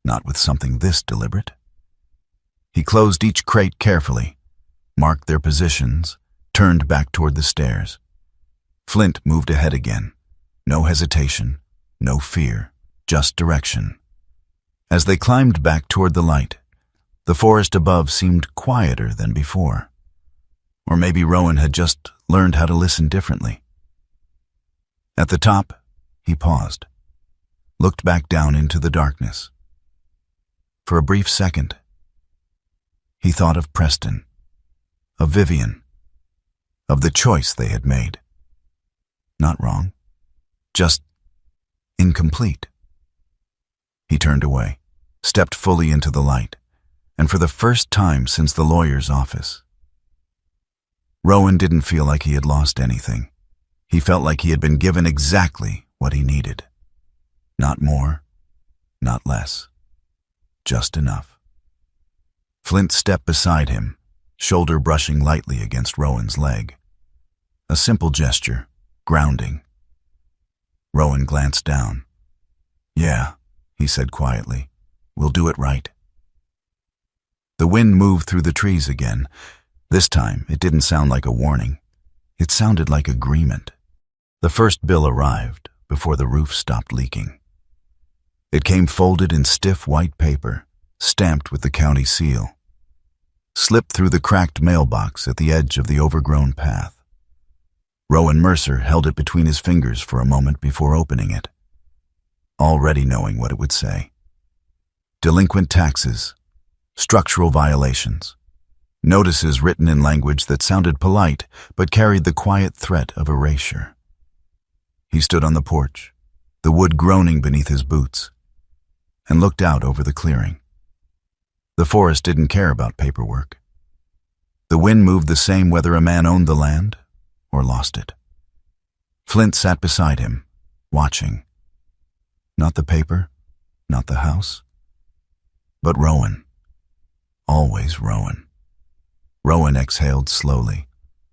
not with something this deliberate. He closed each crate carefully, marked their positions, turned back toward the stairs. Flint moved ahead again. No hesitation, no fear, just direction. As they climbed back toward the light, the forest above seemed quieter than before. Or maybe Rowan had just learned how to listen differently. At the top, he paused, looked back down into the darkness. For a brief second, he thought of Preston, of Vivian, of the choice they had made. Not wrong, just incomplete. He turned away, stepped fully into the light, and for the first time since the lawyer's office. Rowan didn't feel like he had lost anything. He felt like he had been given exactly what he needed. Not more, not less. Just enough. Flint stepped beside him, shoulder brushing lightly against Rowan's leg. A simple gesture, grounding. Rowan glanced down. "Yeah," he said quietly. "We'll do it right." The wind moved through the trees again. This time, it didn't sound like a warning. It sounded like agreement. The first bill arrived before the roof stopped leaking. It came folded in stiff white paper, stamped with the county seal. Slipped through the cracked mailbox at the edge of the overgrown path. Rowan Mercer held it between his fingers for a moment before opening it, already knowing what it would say. Delinquent taxes, structural violations, notices written in language that sounded polite but carried the quiet threat of erasure. He stood on the porch, the wood groaning beneath his boots, and looked out over the clearing. The forest didn't care about paperwork. The wind moved the same whether a man owned the land or lost it. Flint sat beside him, watching. Not the paper, not the house, but Rowan. Always Rowan. Rowan exhaled slowly,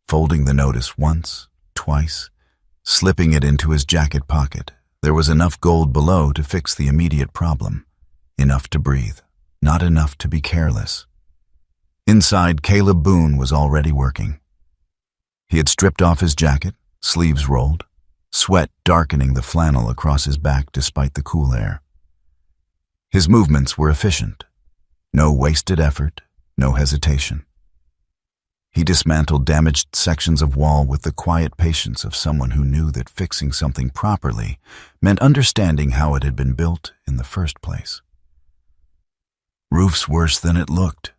folding the notice once, twice, slipping it into his jacket pocket. There was enough gold below to fix the immediate problem. Enough to breathe, not enough to be careless. Inside, Caleb Boone was already working. He had stripped off his jacket, sleeves rolled, sweat darkening the flannel across his back despite the cool air. His movements were efficient. No wasted effort, no hesitation. He dismantled damaged sections of wall with the quiet patience of someone who knew that fixing something properly meant understanding how it had been built in the first place. "Roof's worse than it looked,"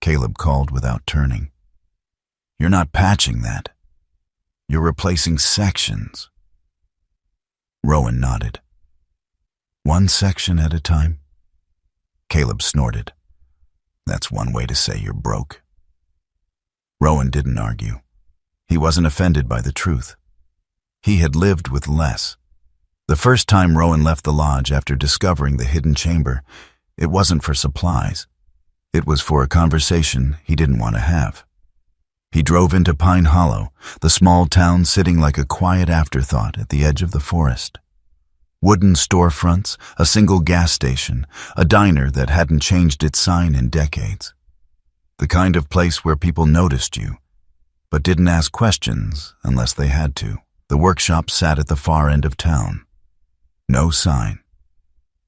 Caleb called without turning. "You're not patching that. You're replacing sections." Rowan nodded. "One section at a time?" Caleb snorted. "That's one way to say you're broke." Rowan didn't argue. He wasn't offended by the truth. He had lived with less. The first time Rowan left the lodge after discovering the hidden chamber, it wasn't for supplies. It was for a conversation he didn't want to have. He drove into Pine Hollow, the small town sitting like a quiet afterthought at the edge of the forest. Wooden storefronts, a single gas station, a diner that hadn't changed its sign in decades. The kind of place where people noticed you, but didn't ask questions unless they had to. The workshop sat at the far end of town. No sign.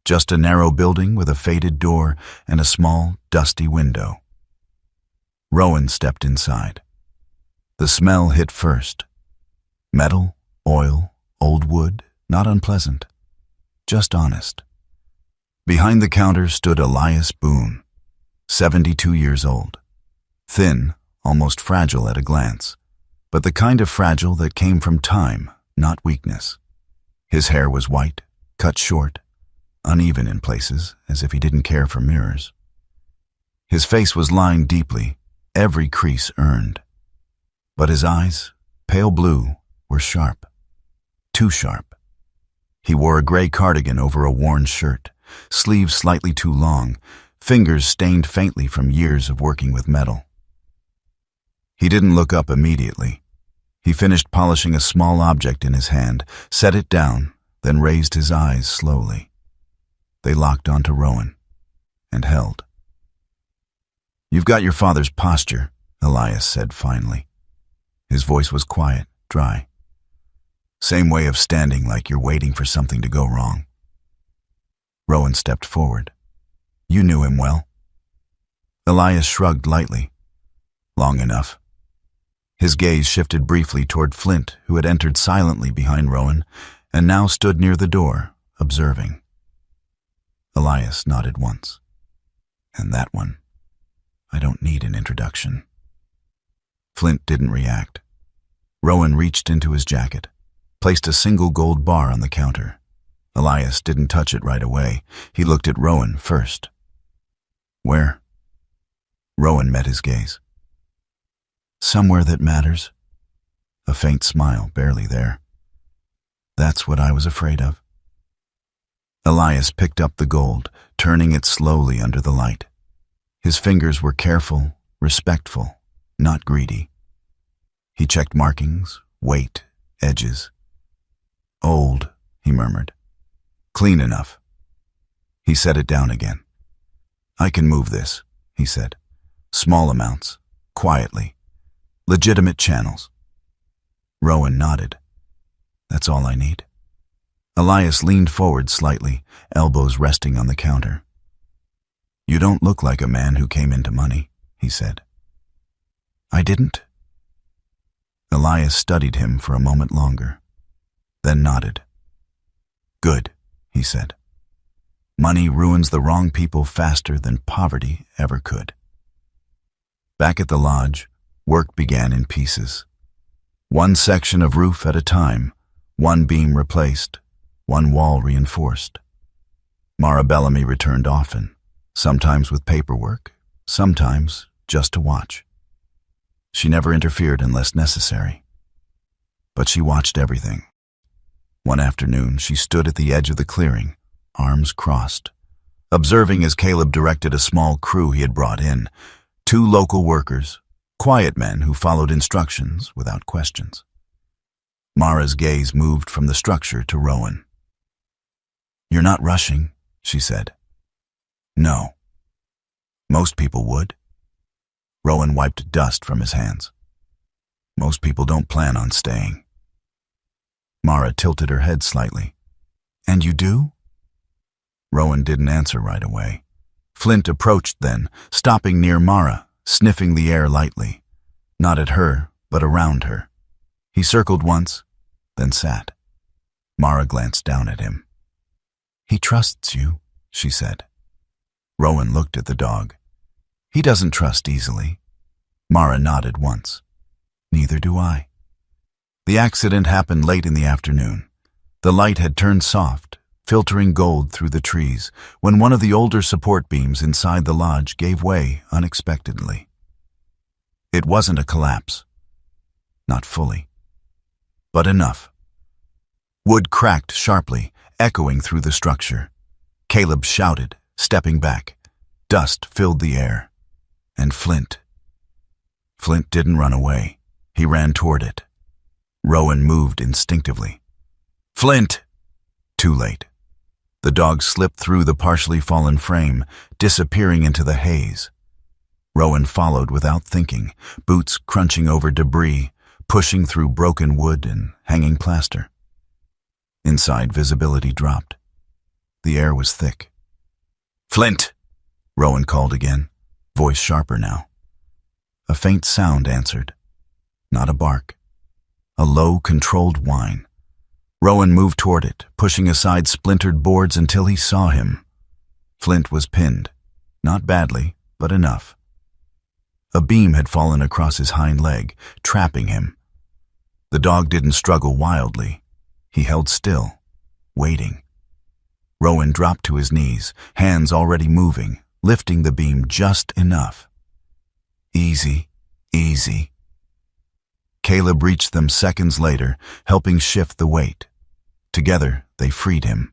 Just a narrow building with a faded door and a small, dusty window. Rowan stepped inside. The smell hit first. Metal, oil, old wood, not unpleasant. Just honest. Behind the counter stood Elias Boone, 72 years old. Thin, almost fragile at a glance, but the kind of fragile that came from time, not weakness. His hair was white, cut short, uneven in places, as if he didn't care for mirrors. His face was lined deeply, every crease earned. But his eyes, pale blue, were sharp. Too sharp. He wore a gray cardigan over a worn shirt, sleeves slightly too long, fingers stained faintly from years of working with metal. He didn't look up immediately. He finished polishing a small object in his hand, set it down, then raised his eyes slowly. They locked onto Rowan, and held. "You've got your father's posture," Elias said finally. His voice was quiet, dry. "Same way of standing like you're waiting for something to go wrong." Rowan stepped forward. "You knew him well?" Elias shrugged lightly. "Long enough." His gaze shifted briefly toward Flint, who had entered silently behind Rowan and now stood near the door, observing. Elias nodded once. "And that one. I don't need an introduction." Flint didn't react. Rowan reached into his jacket, placed a single gold bar on the counter. Elias didn't touch it right away. He looked at Rowan first. "Where?" Rowan met his gaze. "Somewhere that matters." A faint smile, barely there. That's what I was afraid of. Elias picked up the gold, turning it slowly under the light. His fingers were careful, respectful, not greedy. He checked markings, weight, edges. Old, he murmured. Clean enough. He set it down again. I can move this, he said. Small amounts, quietly. Legitimate channels. Rowan nodded. That's all I need. Elias leaned forward slightly, elbows resting on the counter. You don't look like a man who came into money, he said. I didn't? Elias studied him for a moment longer, then nodded. Good, he said. Money ruins the wrong people faster than poverty ever could. Back at the lodge, work began in pieces. One section of roof at a time, one beam replaced, one wall reinforced. Mara Bellamy returned often, sometimes with paperwork, sometimes just to watch. She never interfered unless necessary. But she watched everything. One afternoon, she stood at the edge of the clearing, arms crossed, observing as Caleb directed a small crew he had brought in, 2 local workers, quiet men who followed instructions without questions. Mara's gaze moved from the structure to Rowan. You're not rushing, she said. No. Most people would. Rowan wiped dust from his hands. Most people don't plan on staying. Mara tilted her head slightly. And you do? Rowan didn't answer right away. Flint approached then, stopping near Mara, sniffing the air lightly. Not at her, but around her. He circled once, then sat. Mara glanced down at him. He trusts you, she said. Rowan looked at the dog. He doesn't trust easily. Mara nodded once. Neither do I. The accident happened late in the afternoon. The light had turned soft, filtering gold through the trees, when one of the older support beams inside the lodge gave way unexpectedly. It wasn't a collapse. Not fully. But enough. Wood cracked sharply, echoing through the structure. Caleb shouted, stepping back. Dust filled the air. And Flint. Flint didn't run away. He ran toward it. Rowan moved instinctively. Flint! Too late. The dog slipped through the partially fallen frame, disappearing into the haze. Rowan followed without thinking, boots crunching over debris, pushing through broken wood and hanging plaster. Inside, visibility dropped. The air was thick. Flint! Rowan called again, voice sharper now. A faint sound answered. Not a bark. A low, controlled whine. Rowan moved toward it, pushing aside splintered boards until he saw him. Flint was pinned. Not badly, but enough. A beam had fallen across his hind leg, trapping him. The dog didn't struggle wildly. He held still, waiting. Rowan dropped to his knees, hands already moving, lifting the beam just enough. Easy, easy. Caleb reached them seconds later, helping shift the weight. Together, they freed him.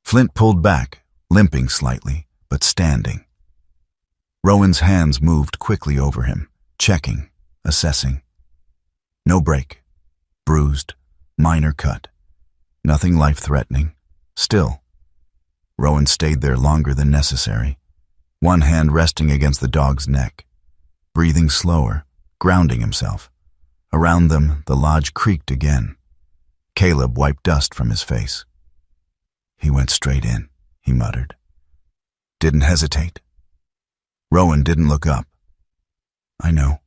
Flint pulled back, limping slightly, but standing. Rowan's hands moved quickly over him, checking, assessing. No break. Bruised, minor cut. Nothing life-threatening. Still. Rowan stayed there longer than necessary, one hand resting against the dog's neck, breathing slower, grounding himself. Around them, the lodge creaked again. Caleb wiped dust from his face. He went straight in, he muttered. Didn't hesitate. Rowan didn't look up. I know.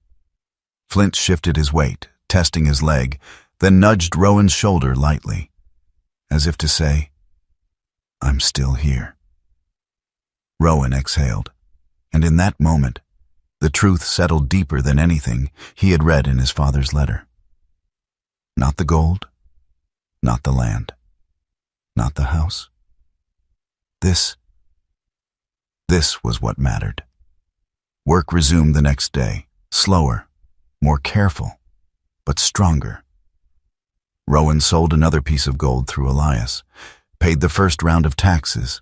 Flint shifted his weight, testing his leg, then nudged Rowan's shoulder lightly, as if to say, I'm still here. Rowan exhaled, and in that moment, the truth settled deeper than anything he had read in his father's letter. Not the gold, not the land, not the house. This was what mattered. Work resumed the next day, slower, more careful, but stronger. Rowan sold another piece of gold through Elias, paid the first round of taxes,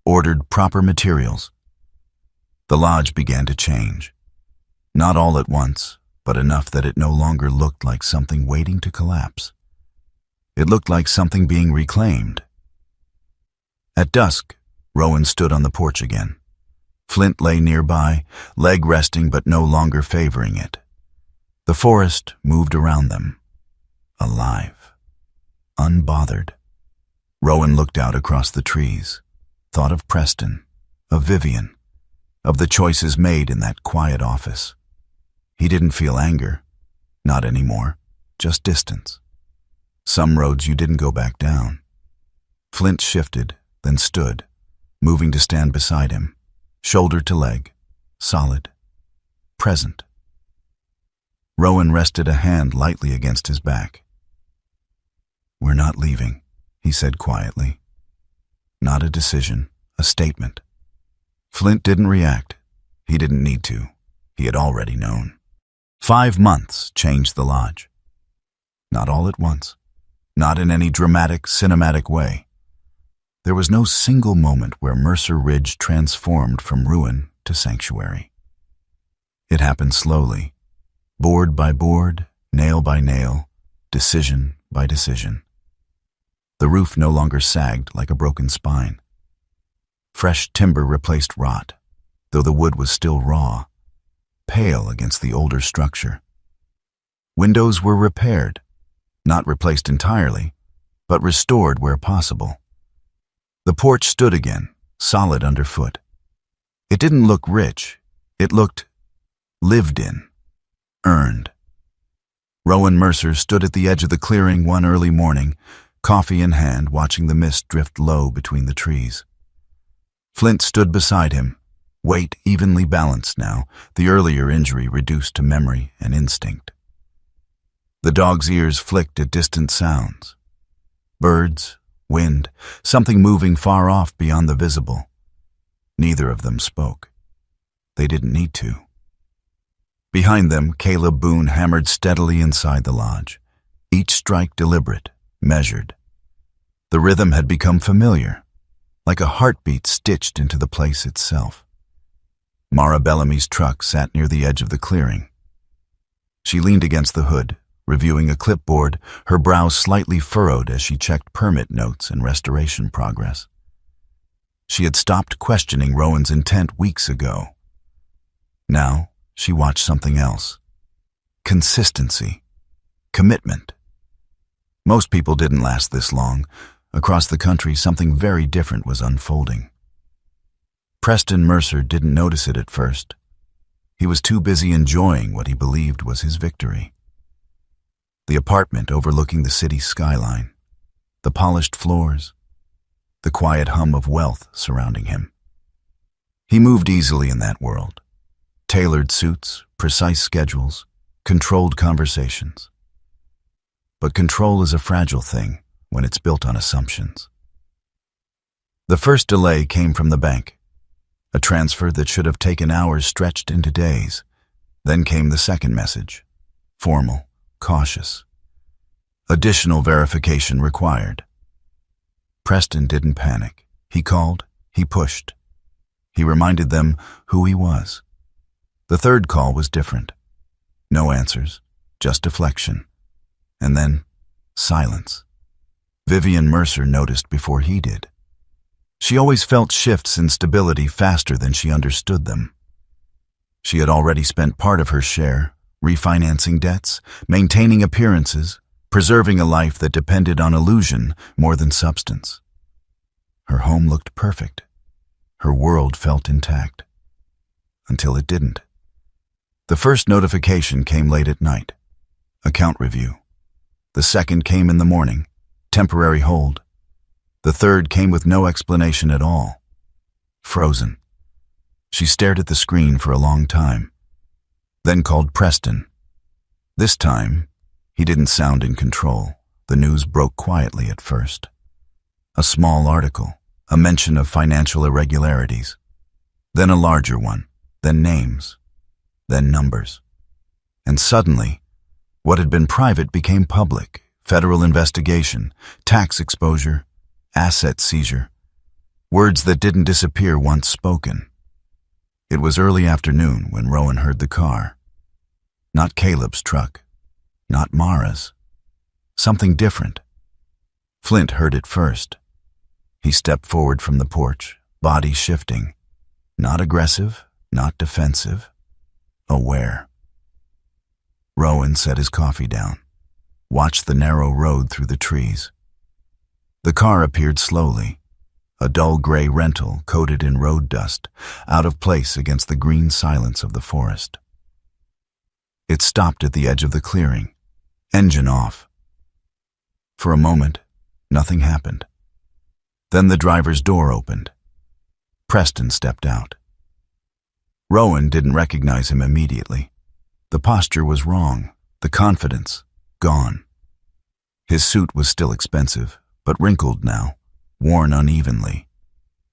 ordered proper materials. The lodge began to change. Not all at once, but enough that it no longer looked like something waiting to collapse. It looked like something being reclaimed. At dusk, Rowan stood on the porch again. Flint lay nearby, leg resting but no longer favoring it. The forest moved around them, alive, unbothered. Rowan looked out across the trees, thought of Preston, of Vivian, of the choices made in that quiet office. He didn't feel anger, not anymore, just distance. Some roads you didn't go back down. Flint shifted, then stood, moving to stand beside him, shoulder to leg, solid, present. Rowan rested a hand lightly against his back. "We're not leaving," he said quietly. Not a decision, a statement. Flint didn't react. He didn't need to. He had already known. 5 months changed the lodge. Not all at once. Not in any dramatic, cinematic way. There was no single moment where Mercer Ridge transformed from ruin to sanctuary. It happened slowly, board by board, nail by nail, decision by decision. The roof no longer sagged like a broken spine. Fresh timber replaced rot, though the wood was still raw, pale against the older structure. Windows were repaired, not replaced entirely, but restored where possible. The porch stood again, solid underfoot. It didn't look rich. It looked lived in, earned. Rowan Mercer stood at the edge of the clearing one early morning, coffee in hand, watching the mist drift low between the trees. Flint stood beside him, weight evenly balanced now, the earlier injury reduced to memory and instinct. The dog's ears flicked at distant sounds. Birds, wind, something moving far off beyond the visible. Neither of them spoke. They didn't need to. Behind them, Caleb Boone hammered steadily inside the lodge, each strike deliberate, measured. The rhythm had become familiar, like a heartbeat stitched into the place itself. Mara Bellamy's truck sat near the edge of the clearing. She leaned against the hood, reviewing a clipboard, her brow slightly furrowed as she checked permit notes and restoration progress. She had stopped questioning Rowan's intent weeks ago. Now, she watched something else. Consistency. Commitment. Most people didn't last this long. Across the country, something very different was unfolding. Preston Mercer didn't notice it at first. He was too busy enjoying what he believed was his victory. The apartment overlooking the city's skyline, the polished floors, the quiet hum of wealth surrounding him. He moved easily in that world. Tailored suits, precise schedules, controlled conversations. But control is a fragile thing when it's built on assumptions. The first delay came from the bank. A transfer that should have taken hours stretched into days. Then came the second message, formal, cautious. Additional verification required. Preston didn't panic. He called, he pushed. He reminded them who he was. The third call was different. No answers, just deflection. And then, silence. Vivian Mercer noticed before he did. She always felt shifts in stability faster than she understood them. She had already spent part of her share, refinancing debts, maintaining appearances, preserving a life that depended on illusion more than substance. Her home looked perfect. Her world felt intact. Until it didn't. The first notification came late at night. Account review. The second came in the morning. Temporary hold. The third came with no explanation at all. Frozen. She stared at the screen for a long time. Then called Preston. This time, he didn't sound in control. The news broke quietly at first. A small article, a mention of financial irregularities. Then a larger one, then names, then numbers. And suddenly, what had been private became public, federal investigation, tax exposure, asset seizure. Words that didn't disappear once spoken. It was early afternoon when Rowan heard the car. Not Caleb's truck. Not Mara's. Something different. Flint heard it first. He stepped forward from the porch, body shifting. Not aggressive, not defensive. Aware. Rowan set his coffee down, watched the narrow road through the trees. The car appeared slowly, a dull gray rental coated in road dust, out of place against the green silence of the forest. It stopped at the edge of the clearing, engine off. For a moment, nothing happened. Then the driver's door opened. Preston stepped out. Rowan didn't recognize him immediately. The posture was wrong, the confidence gone. His suit was still expensive, but wrinkled now, worn unevenly.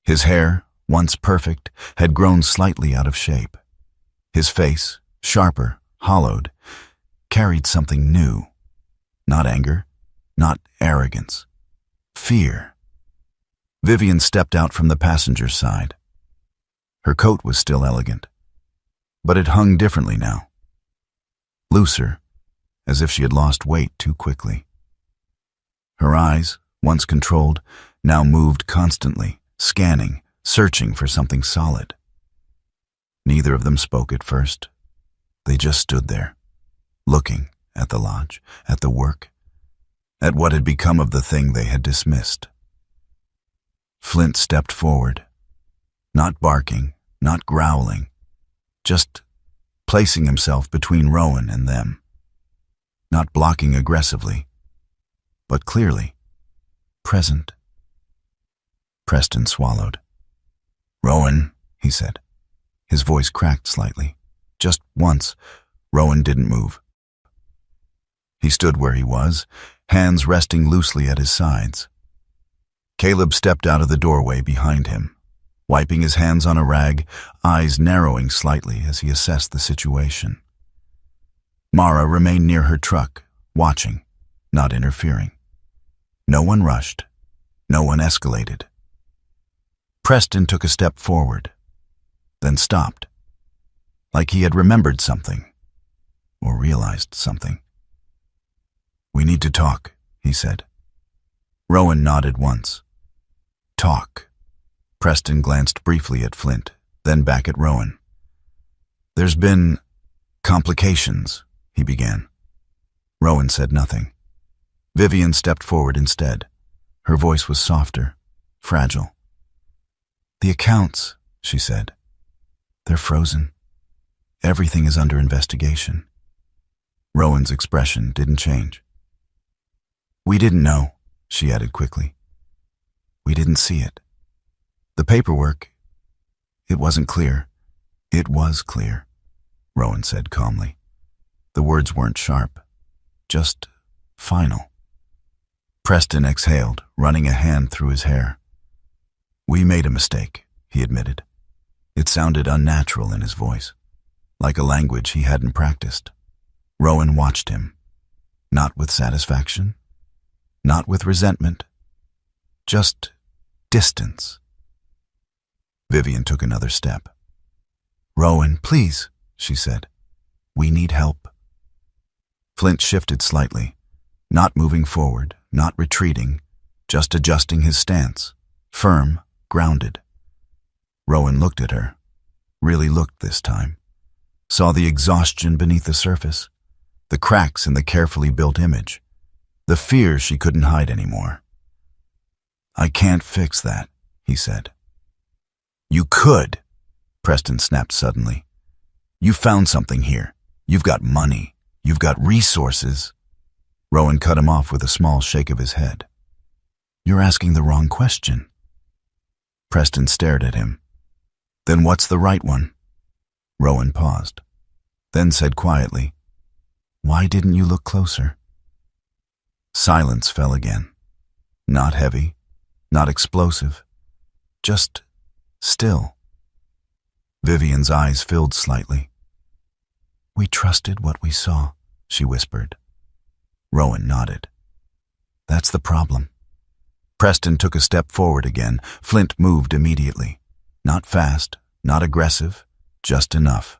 His hair, once perfect, had grown slightly out of shape. His face, sharper, hollowed, carried something new. Not anger, not arrogance. Fear. Vivian stepped out from the passenger's side. Her coat was still elegant, but it hung differently now. Looser, as if she had lost weight too quickly. Her eyes, once controlled, now moved constantly, scanning, searching for something solid. Neither of them spoke at first. They just stood there, looking at the lodge, at the work, at what had become of the thing they had dismissed. Flint stepped forward, not barking, not growling, just placing himself between Rowan and them. Not blocking aggressively, but clearly, present. Preston swallowed. "Rowan," he said. His voice cracked slightly. Just once, Rowan didn't move. He stood where he was, hands resting loosely at his sides. Caleb stepped out of the doorway behind him, wiping his hands on a rag, eyes narrowing slightly as he assessed the situation. Mara remained near her truck, watching, not interfering. No one rushed. No one escalated. Preston took a step forward, then stopped, like he had remembered something, or realized something. "We need to talk," he said. Rowan nodded once. "Talk." Preston glanced briefly at Flint, then back at Rowan. "There's been complications," he began. Rowan said nothing. Vivian stepped forward instead. Her voice was softer, fragile. "The accounts," she said. "They're frozen. Everything is under investigation." Rowan's expression didn't change. "We didn't know," she added quickly. "We didn't see it. The paperwork, it wasn't clear." "It was clear," Rowan said calmly. The words weren't sharp, just final. Preston exhaled, running a hand through his hair. "We made a mistake," he admitted. It sounded unnatural in his voice, like a language he hadn't practiced. Rowan watched him, not with satisfaction, not with resentment, just distance. Vivian took another step. "Rowan, please," she said. "We need help." Flint shifted slightly, not moving forward, not retreating, just adjusting his stance, firm, grounded. Rowan looked at her, really looked this time, saw the exhaustion beneath the surface, the cracks in the carefully built image, the fear she couldn't hide anymore. "I can't fix that," he said. "You could," Preston snapped suddenly. "You found something here. You've got money. You've got resources." Rowan cut him off with a small shake of his head. "You're asking the wrong question." Preston stared at him. "Then what's the right one?" Rowan paused, then said quietly, "Why didn't you look closer?" Silence fell again. Not heavy, not explosive, just still. Vivian's eyes filled slightly. "We trusted what we saw," she whispered. Rowan nodded. That's the problem. Preston took a step forward again. Flint moved immediately. Not fast, not aggressive, just enough.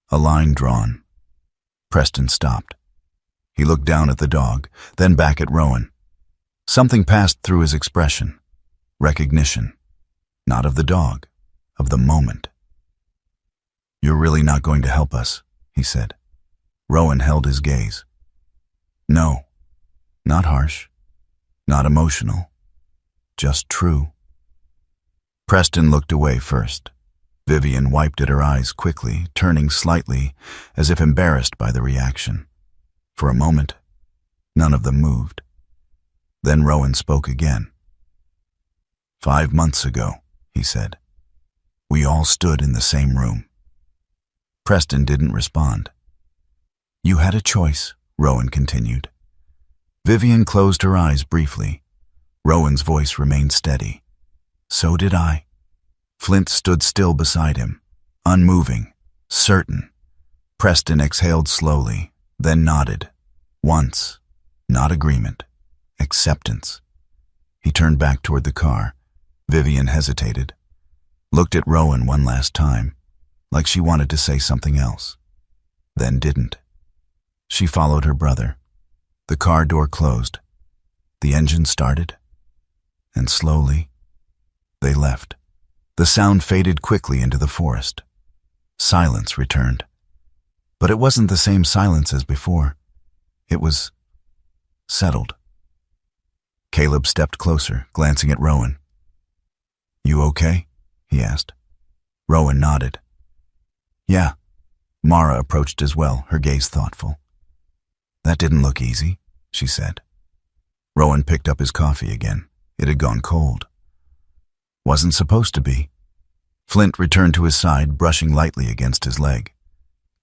A line drawn. Preston stopped. He looked down at the dog, then back at Rowan. Something passed through his expression. Recognition. Not of the dog, of the moment. "You're really not going to help us," he said. Rowan held his gaze. "No, not harsh, not emotional, just true." Preston looked away first. Vivian wiped at her eyes quickly, turning slightly, as if embarrassed by the reaction. For a moment, none of them moved. Then Rowan spoke again. "5 months ago," he said, "we all stood in the same room." Preston didn't respond. "You had a choice," Rowan continued. Vivian closed her eyes briefly. Rowan's voice remained steady. "So did I." Flint stood still beside him, unmoving, certain. Preston exhaled slowly, then nodded. Once, not agreement, acceptance. He turned back toward the car. Vivian hesitated, looked at Rowan one last time, like she wanted to say something else, then didn't. She followed her brother. The car door closed. The engine started, and slowly, they left. The sound faded quickly into the forest. Silence returned. But it wasn't the same silence as before. It was settled. Caleb stepped closer, glancing at Rowan. "You okay?" he asked. Rowan nodded. "Yeah." Mara approached as well, her gaze thoughtful. "That didn't look easy," she said. Rowan picked up his coffee again. It had gone cold. "Wasn't supposed to be." Flint returned to his side, brushing lightly against his leg.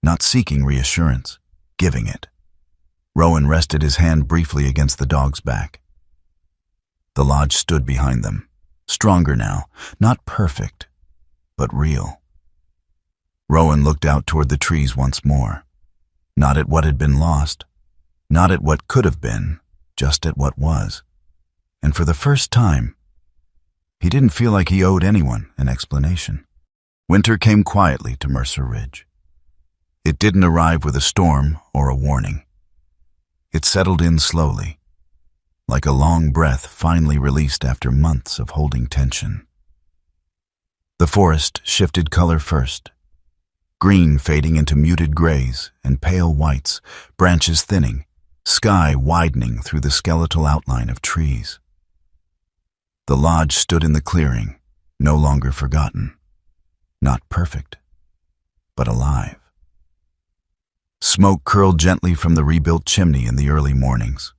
Not seeking reassurance, giving it. Rowan rested his hand briefly against the dog's back. The lodge stood behind them, stronger now, not perfect, but real. Rowan looked out toward the trees once more, not at what had been lost, not at what could have been, just at what was. And for the first time, he didn't feel like he owed anyone an explanation. Winter came quietly to Mercer Ridge. It didn't arrive with a storm or a warning. It settled in slowly, like a long breath finally released after months of holding tension. The forest shifted color first, green fading into muted grays and pale whites, branches thinning, sky widening through the skeletal outline of trees. The lodge stood in the clearing, no longer forgotten. Not perfect, but alive. Smoke curled gently from the rebuilt chimney in the early mornings.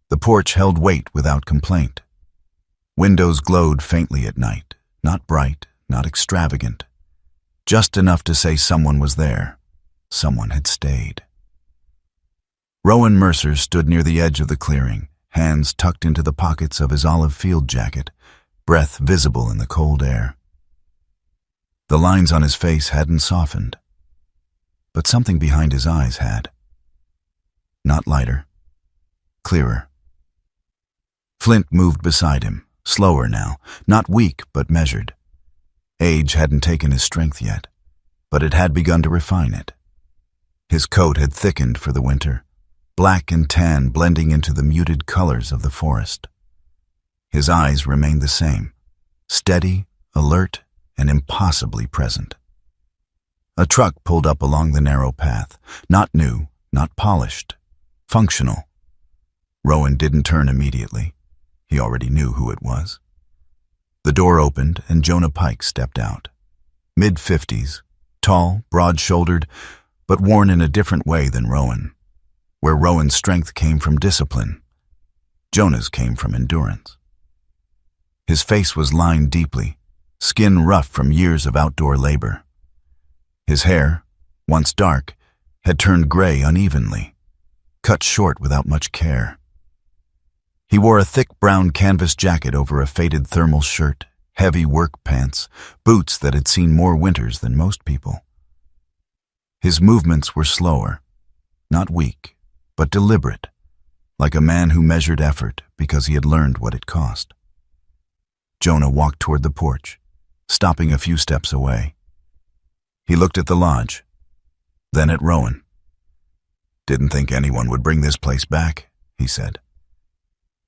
The porch held weight without complaint. Windows glowed faintly at night, not bright, not extravagant. Just enough to say someone was there. Someone had stayed. Rowan Mercer stood near the edge of the clearing, hands tucked into the pockets of his olive field jacket, breath visible in the cold air. The lines on his face hadn't softened, but something behind his eyes had. Not lighter, clearer. Flint moved beside him, slower now, not weak but measured. Age hadn't taken his strength yet, but it had begun to refine it. His coat had thickened for the winter, black and tan blending into the muted colors of the forest. His eyes remained the same, steady, alert, and impossibly present. A truck pulled up along the narrow path, not new, not polished, functional. Rowan didn't turn immediately. He already knew who it was. The door opened and Jonah Pike stepped out. Mid-50s, tall, broad-shouldered, but worn in a different way than Rowan. Where Rowan's strength came from discipline, Jonah's came from endurance. His face was lined deeply, skin rough from years of outdoor labor. His hair, once dark, had turned gray unevenly, cut short without much care. He wore a thick brown canvas jacket over a faded thermal shirt, heavy work pants, boots that had seen more winters than most people. His movements were slower, not weak, but deliberate, like a man who measured effort because he had learned what it cost. Jonah walked toward the porch, stopping a few steps away. He looked at the lodge, then at Rowan. "Didn't think anyone would bring this place back," he said.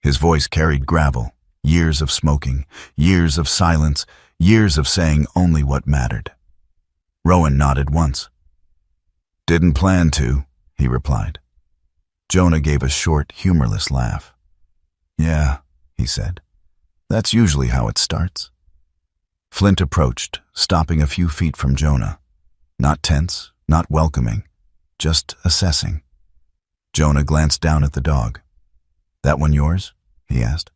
His voice carried gravel, years of smoking, years of silence, years of saying only what mattered. Rowan nodded once. "Didn't plan to," he replied. Jonah gave a short, humorless laugh. "Yeah," he said. "That's usually how it starts." Flint approached, stopping a few feet from Jonah. Not tense, not welcoming, just assessing. Jonah glanced down at the dog. "That one yours?" he asked.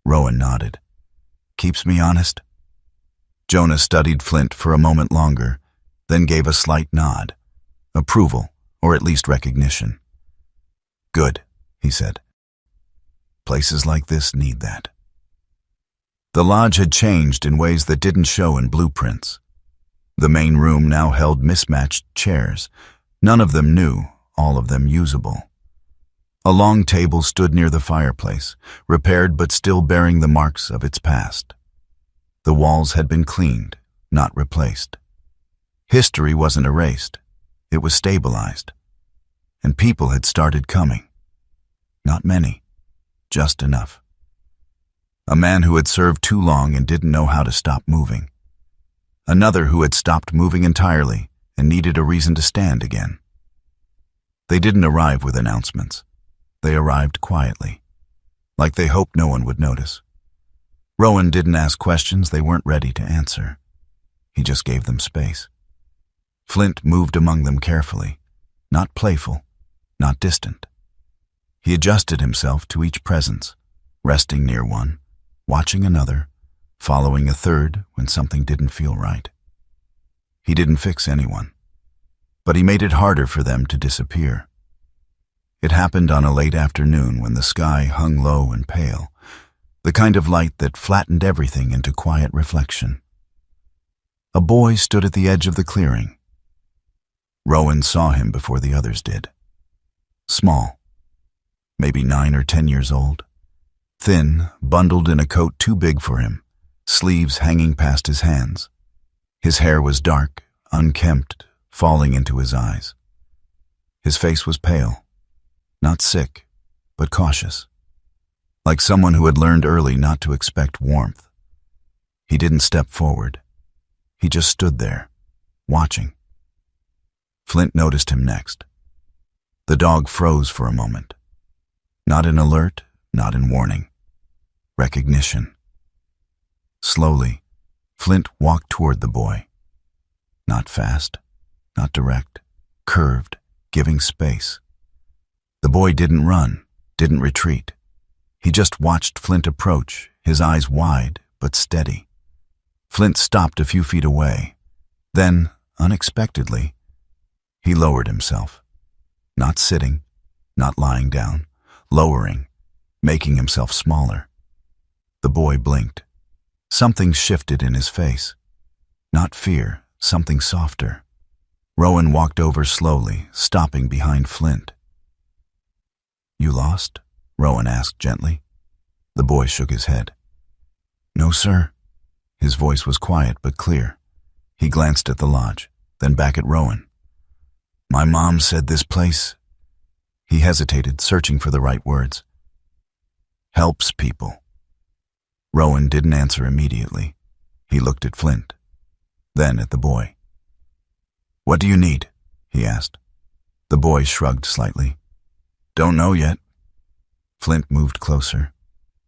Rowan nodded. "Keeps me honest?" Jonah studied Flint for a moment longer, then gave a slight nod. Approval, or at least recognition. "Good," he said. "Places like this need that." The lodge had changed in ways that didn't show in blueprints. The main room now held mismatched chairs, none of them new, all of them usable. A long table stood near the fireplace, repaired but still bearing the marks of its past. The walls had been cleaned, not replaced. History wasn't erased, it was stabilized. And people had started coming. Not many, just enough. A man who had served too long and didn't know how to stop moving. Another who had stopped moving entirely and needed a reason to stand again. They didn't arrive with announcements. They arrived quietly, like they hoped no one would notice. Rowan didn't ask questions they weren't ready to answer. He just gave them space. Flint moved among them carefully, not playful, not distant. He adjusted himself to each presence, resting near one, watching another, following a third when something didn't feel right. He didn't fix anyone, but he made it harder for them to disappear. It happened on a late afternoon when the sky hung low and pale, the kind of light that flattened everything into quiet reflection. A boy stood at the edge of the clearing. Rowan saw him before the others did. Small, maybe 9 or 10 years old, thin, bundled in a coat too big for him, sleeves hanging past his hands. His hair was dark, unkempt, falling into his eyes. His face was pale, not sick, but cautious, like someone who had learned early not to expect warmth. He didn't step forward. He just stood there, watching. Flint noticed him next. The dog froze for a moment. Not in alert, not in warning. Recognition. Slowly, Flint walked toward the boy. Not fast, not direct, curved, giving space. The boy didn't run, didn't retreat. He just watched Flint approach, his eyes wide but steady. Flint stopped a few feet away. Then, unexpectedly, he lowered himself. Not sitting, not lying down, lowering, making himself smaller. The boy blinked. Something shifted in his face. Not fear, something softer. Rowan walked over slowly, stopping behind Flint. "You lost?" Rowan asked gently. The boy shook his head. "No, sir." His voice was quiet but clear. He glanced at the lodge, then back at Rowan. "My mom said this place..." He hesitated, searching for the right words. "Helps people." Rowan didn't answer immediately. He looked at Flint, then at the boy. "What do you need?" he asked. The boy shrugged slightly. "Don't know yet." Flint moved closer,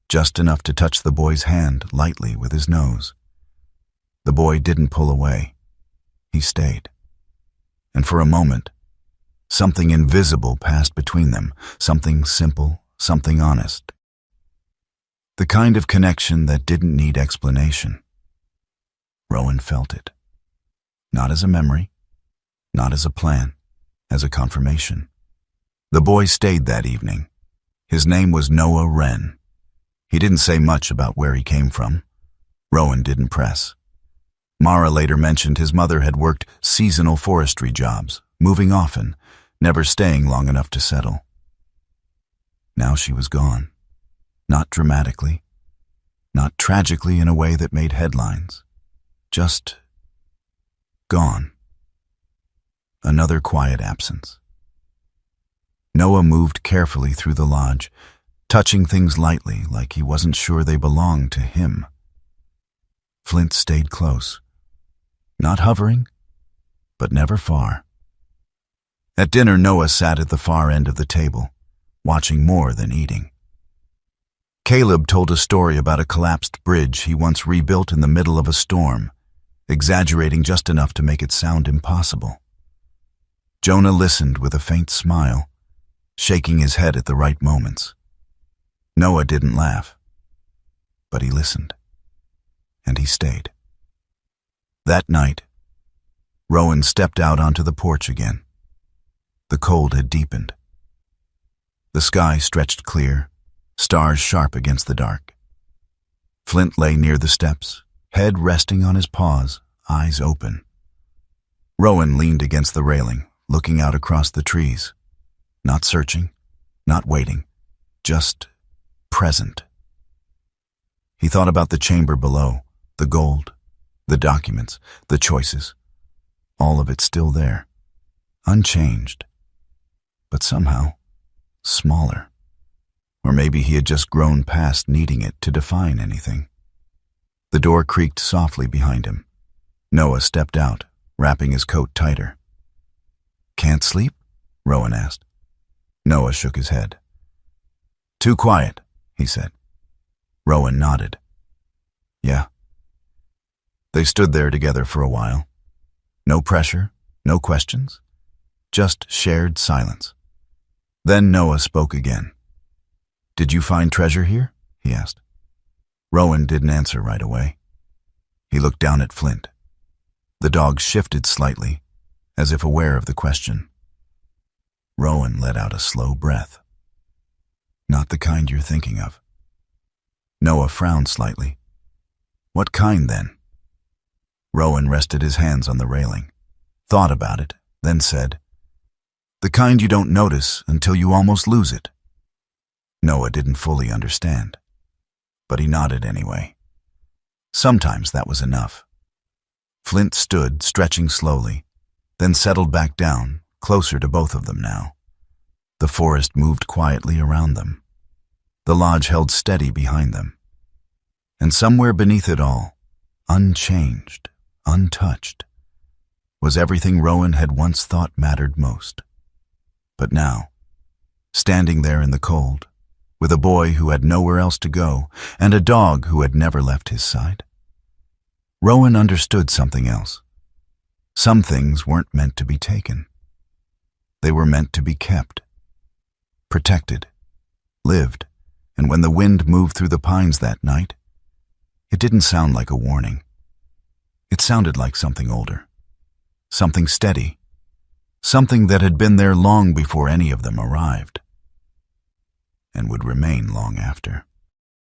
just enough to touch the boy's hand lightly with his nose. The boy didn't pull away. He stayed. And for a moment, something invisible passed between them, something simple, something honest. The kind of connection that didn't need explanation. Rowan felt it. Not as a memory, not as a plan, as a confirmation. The boy stayed that evening. His name was Noah Wren. He didn't say much about where he came from. Rowan didn't press. Mara later mentioned his mother had worked seasonal forestry jobs, moving often, never staying long enough to settle. Now she was gone. Not dramatically, not tragically in a way that made headlines. Just gone. Another quiet absence. Noah moved carefully through the lodge, touching things lightly like he wasn't sure they belonged to him. Flint stayed close. Not hovering, but never far. At dinner, Noah sat at the far end of the table, watching more than eating. Caleb told a story about a collapsed bridge he once rebuilt in the middle of a storm, exaggerating just enough to make it sound impossible. Jonah listened with a faint smile, shaking his head at the right moments. Noah didn't laugh, but he listened, and he stayed. That night, Rowan stepped out onto the porch again. The cold had deepened. The sky stretched clear, stars sharp against the dark. Flint lay near the steps, head resting on his paws, eyes open. Rowan leaned against the railing, looking out across the trees. Not searching, not waiting, just present. He thought about the chamber below, the gold, the documents, the choices. All of it still there, unchanged, but somehow smaller. Or maybe he had just grown past needing it to define anything. The door creaked softly behind him. Noah stepped out, wrapping his coat tighter. "Can't sleep?" Rowan asked. Noah shook his head. "Too quiet," he said. Rowan nodded. "Yeah." They stood there together for a while. No pressure, no questions, just shared silence. Then Noah spoke again. "Did you find treasure here?" he asked. Rowan didn't answer right away. He looked down at Flint. The dog shifted slightly, as if aware of the question. Rowan let out a slow breath. "Not the kind you're thinking of." Noah frowned slightly. "What kind, then?" Rowan rested his hands on the railing, thought about it, then said, "The kind you don't notice until you almost lose it." Noah didn't fully understand, but he nodded anyway. Sometimes that was enough. Flint stood, stretching slowly, then settled back down, closer to both of them now. The forest moved quietly around them. The lodge held steady behind them. And somewhere beneath it all, unchanged, untouched, was everything Rowan had once thought mattered most. But now, standing there in the cold, with a boy who had nowhere else to go and a dog who had never left his side, Rowan understood something else. Some things weren't meant to be taken. They were meant to be kept, protected, lived, and when the wind moved through the pines that night, it didn't sound like a warning. It sounded like something older, something steady, something that had been there long before any of them arrived, and would remain long after.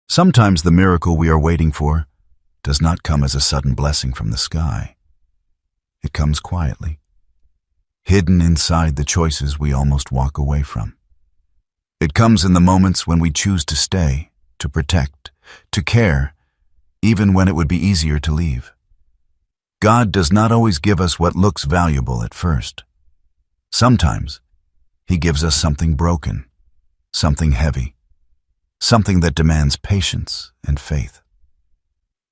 Sometimes the miracle we are waiting for does not come as a sudden blessing from the sky. It comes quietly, hidden inside the choices we almost walk away from. It comes in the moments when we choose to stay, to protect, to care, even when it would be easier to leave. God does not always give us what looks valuable at first. Sometimes He gives us something broken, something heavy, something that demands patience and faith.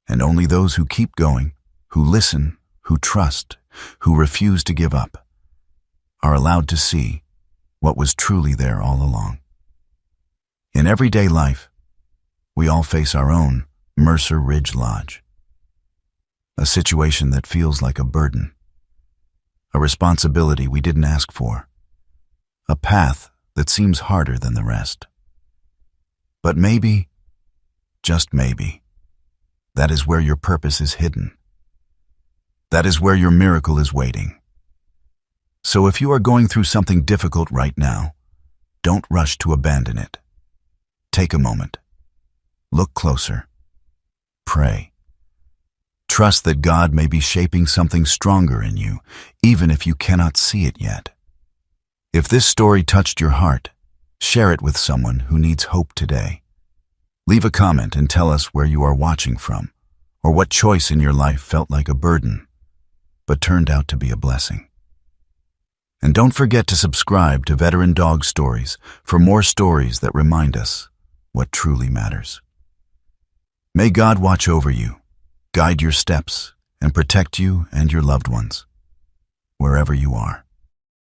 And only those who keep going, who listen, who trust, who refuse to give up, are allowed to see what was truly there all along. In everyday life, we all face our own Mercer Ridge Lodge. A situation that feels like a burden, a responsibility we didn't ask for, a path that seems harder than the rest. But maybe, just maybe, that is where your purpose is hidden. That is where your miracle is waiting. So if you are going through something difficult right now, don't rush to abandon it. Take a moment. Look closer. Pray. Trust that God may be shaping something stronger in you, even if you cannot see it yet. If this story touched your heart, Share it with someone who needs hope today. Leave a comment and tell us where you are watching from, or what choice in your life felt like a burden, but turned out to be a blessing. And don't forget to subscribe to Veteran Dog Stories for more stories that remind us what truly matters. May God watch over you, guide your steps, and protect you and your loved ones, wherever you are.